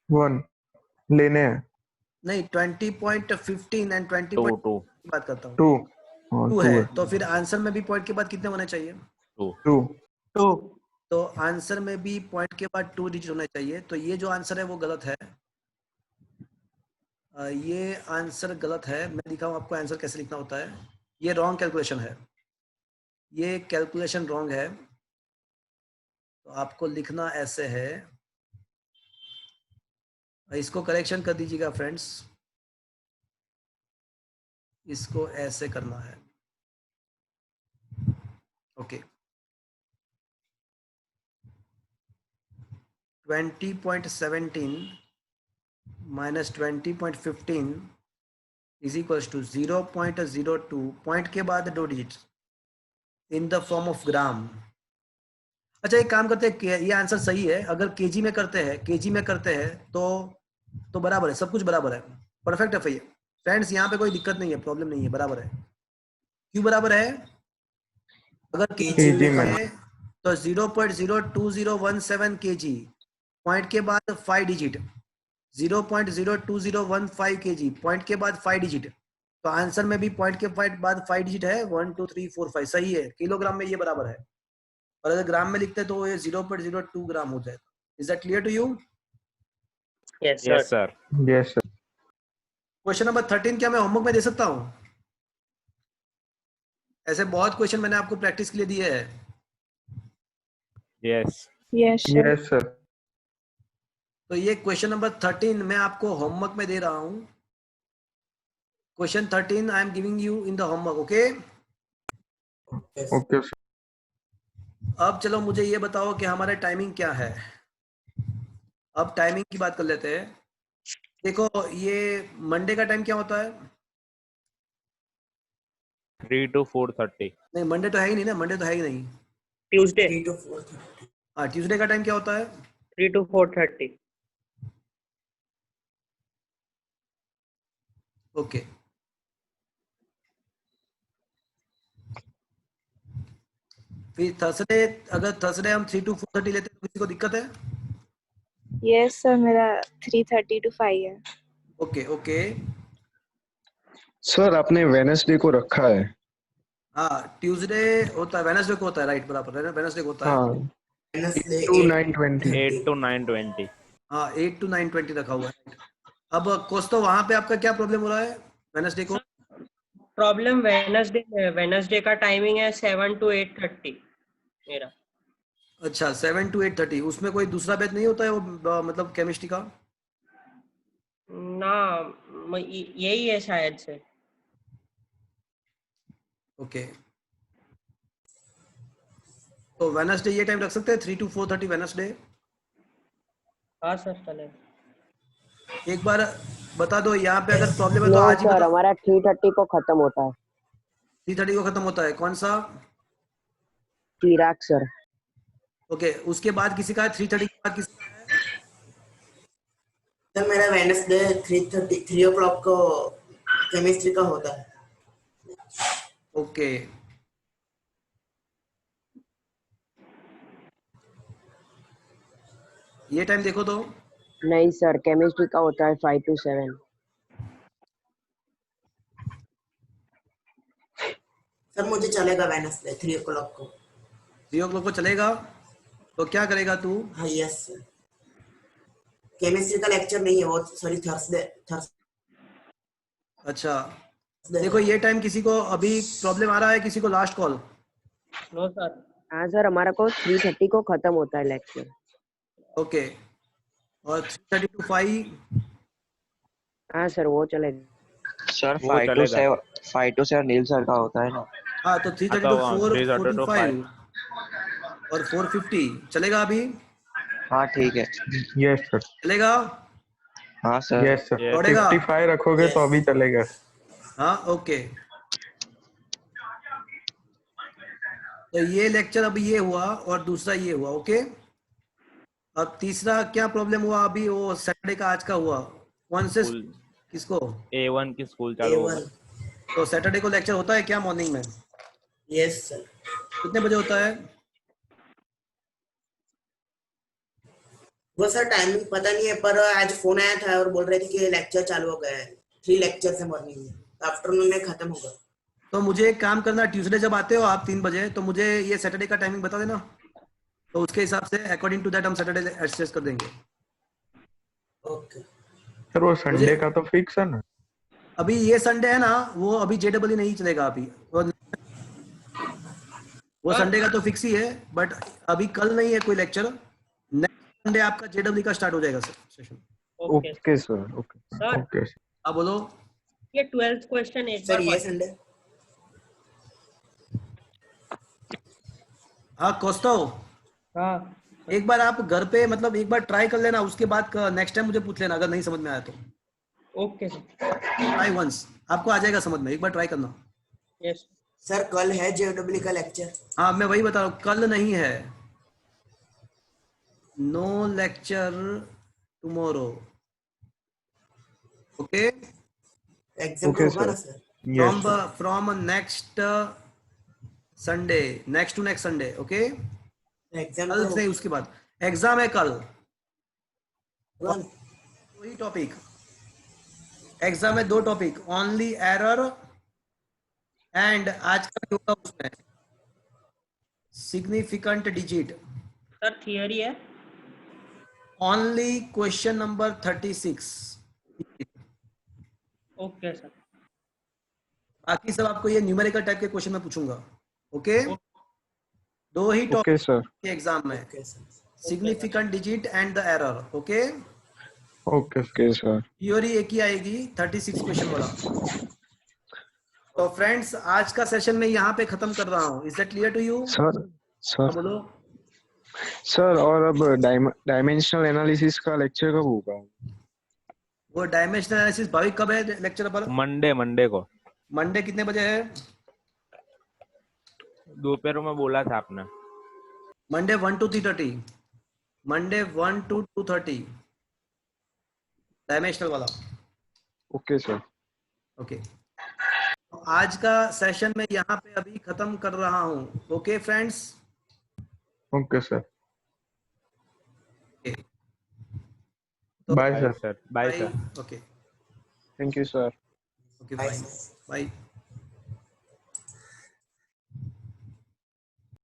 1 लेने हैं। नहीं, 20.15 एंड 20. 2. की बात करता हूँ। 2 2 है, तो फिर आंसर में भी पॉइंट के बाद कितने होने चाहिए? 2। तो आंसर में भी पॉइंट के बाद 2 डिजिट होने चाहिए। तो ये जो आंसर है वो गलत है, ये आंसर गलत है। मैं दिखाऊं आपको आंसर कैसे लिखना होता है। ये रॉन्ग कैलकुलेशन है, ये कैलकुलेशन रॉन्ग है। तो आपको लिखना ऐसे है, इसको करेक्शन कर दीजिएगा फ्रेंड्स, इसको ऐसे करना है। Okay, 20.17 minus 20.15 is equals to 0.02, point के बाद 2 digit in the form of gram. अच्छा एक काम करते हैं, ये आंसर सही है, अगर केजी में करते हैं, केजी में करते हैं तो बराबर है, सब कुछ बराबर है, परफेक्ट है भैया फ्रेंड्स, यहाँ पे कोई दिक्कत नहीं है, प्रॉब्लम नहीं है, बराबर है। क्यों बराबर है? अगर केजी में है तो 0.02017 kg, पॉइंट के बाद 5 डिजिट 0.02015 kg, पॉइंट के बाद 5 डिजिट, तो आंसर में भी पॉइंट के बाद 5 डिजिट है, 1 2 3 4 5, सही है। किलोग्राम में ये बराबर है, और अगर ग्राम में लिखते तो ये 0.02 ग्राम हो जाएगा। Is that clear to you? Yes, sir. Yes, sir. Yes, sir. Question number 13 क्या मैं होमवर्क में दे सकता हूँ? ऐसे बहुत क्वेश्चन मैंने आपको प्रैक्टिस के लिए दिए हैं. Yes. Yes, sir. Yes, sir. तो ये क्वेश्चन नंबर 13 मैं आपको होमवर्क में दे रहा हूँ. Question 13 I am giving you in the homework. Okay? Okay, sir. अब चलो मुझे ये बताओ कि हमारा टाइमिंग क्या है. अब टाइमिंग की बात कर लेते हैं. देखो ये मंडे का टाइम क्या होता है? 3 to 4:30. नहीं, मंडे तो है ही नहीं ना. मंडे तो है ही नहीं. Tuesday 3 to 4:30. हाँ, ट्यूसडे का टाइम क्या होता है? 3 to 4:30. ओके. फिर थर्सडे, अगर थर्सडे हम 3 to 4:30 लेते हैं तो किसी को दिक्कत है? Yes, sir. मेरा 3:30 to 5 है. Okay okay. सर आपने वेडनेसडे को रखा है. हाँ, ट्यूसडे होता है, वेडनेसडे को होता है. राइट, बराबर है. वेडनेसडे को होता है. हाँ. Wednesday 8 to 8. 9:20. 8 to 9:20. हाँ, 8 to 9:20 रखा हुआ है. अब कोस्तो वहां पे आपका क्या प्रॉब्लम हो रहा है वेडनेसडे को? प्रॉब्लम वेडनेसडे में. वेडनेसडे का टाइमिंग है 7 to 8:30 मेरा. अच्छा, 7 to 8:30. उसमें कोई दूसरा बैच नहीं होता है वो मतलब केमिस्ट्री का? ना, यही है शायद से. ओके. तो वेडनेसडे ये टाइम रख सकते हैं 3 to 4:30 वेडनेसडे. हाँ सर, चलेगा. एक बार बता दो यहाँ पे अगर प्रॉब्लम है तो आज ही सर बता. हमारा 3:30 को खत्म होता है. 3:30 को खत्म होता है. कौन सा? चिराग सर. ओके. उसके बाद किसी का है 3:30 के बाद किसी का है? सर मेरा वेडनेसडे 3 o'clock को केमिस्ट्री का होता है. ओके. ये टाइम देखो तो. नहीं सर, केमिस्ट्री का होता है 5 to 7. सर मुझे चलेगा वेडनेसडे 3 o'clock को. 3 o'clock को चलेगा. तो क्या करेगा तू? हाँ यस सर. केमिस्ट्री का लेक्चर नहीं है वो, सॉरी थर्सडे. अच्छा. देखो ये टाइम किसी को अभी प्रॉब्लम आ रहा है? किसी को लास्ट कॉल? No sir. हाँ सर, हमारा को 3:30 को खत्म होता है लेक्चर. ओके. और 3:30 to 5? हाँ सर, वो चलेगा. सर वो चलेगा. 5 to 7 नील सर का होता है ना. हाँ, तो 3:30 to 4:45 और 4:50 चलेगा अभी? हाँ ठीक है. Yes, sir. चलेगा? हाँ सर. Yes, sir. Yes. 55 रखोगे तो अभी चलेगा. हाँ, ओके. तो ये लेक्चर अभी ये हुआ और दूसरा ये हुआ. ओके. अब तीसरा क्या प्रॉब्लम हुआ अभी? वो सैटरडे का आज का हुआ. कौन से? स्कूल. किसको? A1 की स्कूल चालू होगा. A1. तो सैटरडे को लेक्चर होता है क्या मॉर्निंग में? Yes sir. कितने बजे होता है? वो सर टाइमिंग पता नहीं है, पर आज फोन आया था और बोल रहे थे कि लेक्चर चालू हो गया है. 3 लेक्चर है मॉर्निंग में, आफ्टरनून में खत्म होगा. तो मुझे एक काम करना, ट्यूसडे जब आते हो आप 3 बजे तो मुझे ये सैटरडे का टाइमिंग बता देना. तो उसके हिसाब से अकॉर्डिंग टू दैट हम सैटरडे एडजस्ट कर देंगे. ओके. सर वो संडे का तो फिक्स है ना. अभी ये संडे है ना, वो अभी JEE नहीं चलेगा अभी. वो संडे का तो फिक्स ही है, बट अभी कल नहीं है कोई लेक्चर. नेक्स्ट संडे आपका JEE का स्टार्ट हो जाएगा session. Okay Okay, sir. Okay. Sir. Okay, sir. आप बोलो. ये 12th क्वेश्चन एक सर बार ये संडे. हाँ कोस्तो, हाँ एक बार आप घर पे मतलब एक बार ट्राई कर लेना, उसके बाद नेक्स्ट टाइम मुझे पूछ लेना अगर नहीं समझ में आया तो. Okay sir. ट्राई वंस, आपको आ जाएगा समझ में. एक बार ट्राई करना. यस. सर कल है JEE का लेक्चर. हाँ, मैं वही बता रहा हूँ, कल नहीं है. No lecture tomorrow. Okay. Exam Okay, होगा ना sir. Sir. Yes, sir. From next Sunday, next to next Sunday. Okay. Exam कल नहीं, उसके बाद एग्जाम है कल. वन. वही टॉपिक. एग्जाम में 2 टॉपिक, ओनली एरर एंड आज का भी होगा उसमें सिग्निफिकेंट डिजिट. सर थियरी है. Only question number 36। Okay sir. बाकी सब आपको ये न्यूमेरिकल टाइप के क्वेश्चन में पूछूंगा। ओके, दो ही ओके टॉपिक सर। के एग्जाम में, Okay, sir. Significant digit and the error. Okay, okay sir. Theory एक ही आएगी 36 क्वेश्चन वाला। तो फ्रेंड्स, आज का सेशन मैं यहाँ पे खत्म कर रहा हूँ। Is that clear to you? Sir बोलो। सर और अब डायमेंशनल एनालिसिस का लेक्चर कब होगा? वो डायमेंशनल एनालिसिस भाविक कब है लेक्चर पर? मंडे को। मंडे कितने बजे है? दोपहर में बोला था आपने। Monday 1 to 3:30, Monday 1 to 2:30 dimensional वाला। Okay sir. ओके, आज का सेशन मैं यहाँ पे अभी खत्म कर रहा हूँ। Okay friends. Okay sir. तो bye sir. Bye sir. Okay thank you sir. Okay, Bye, bye sir. Bye.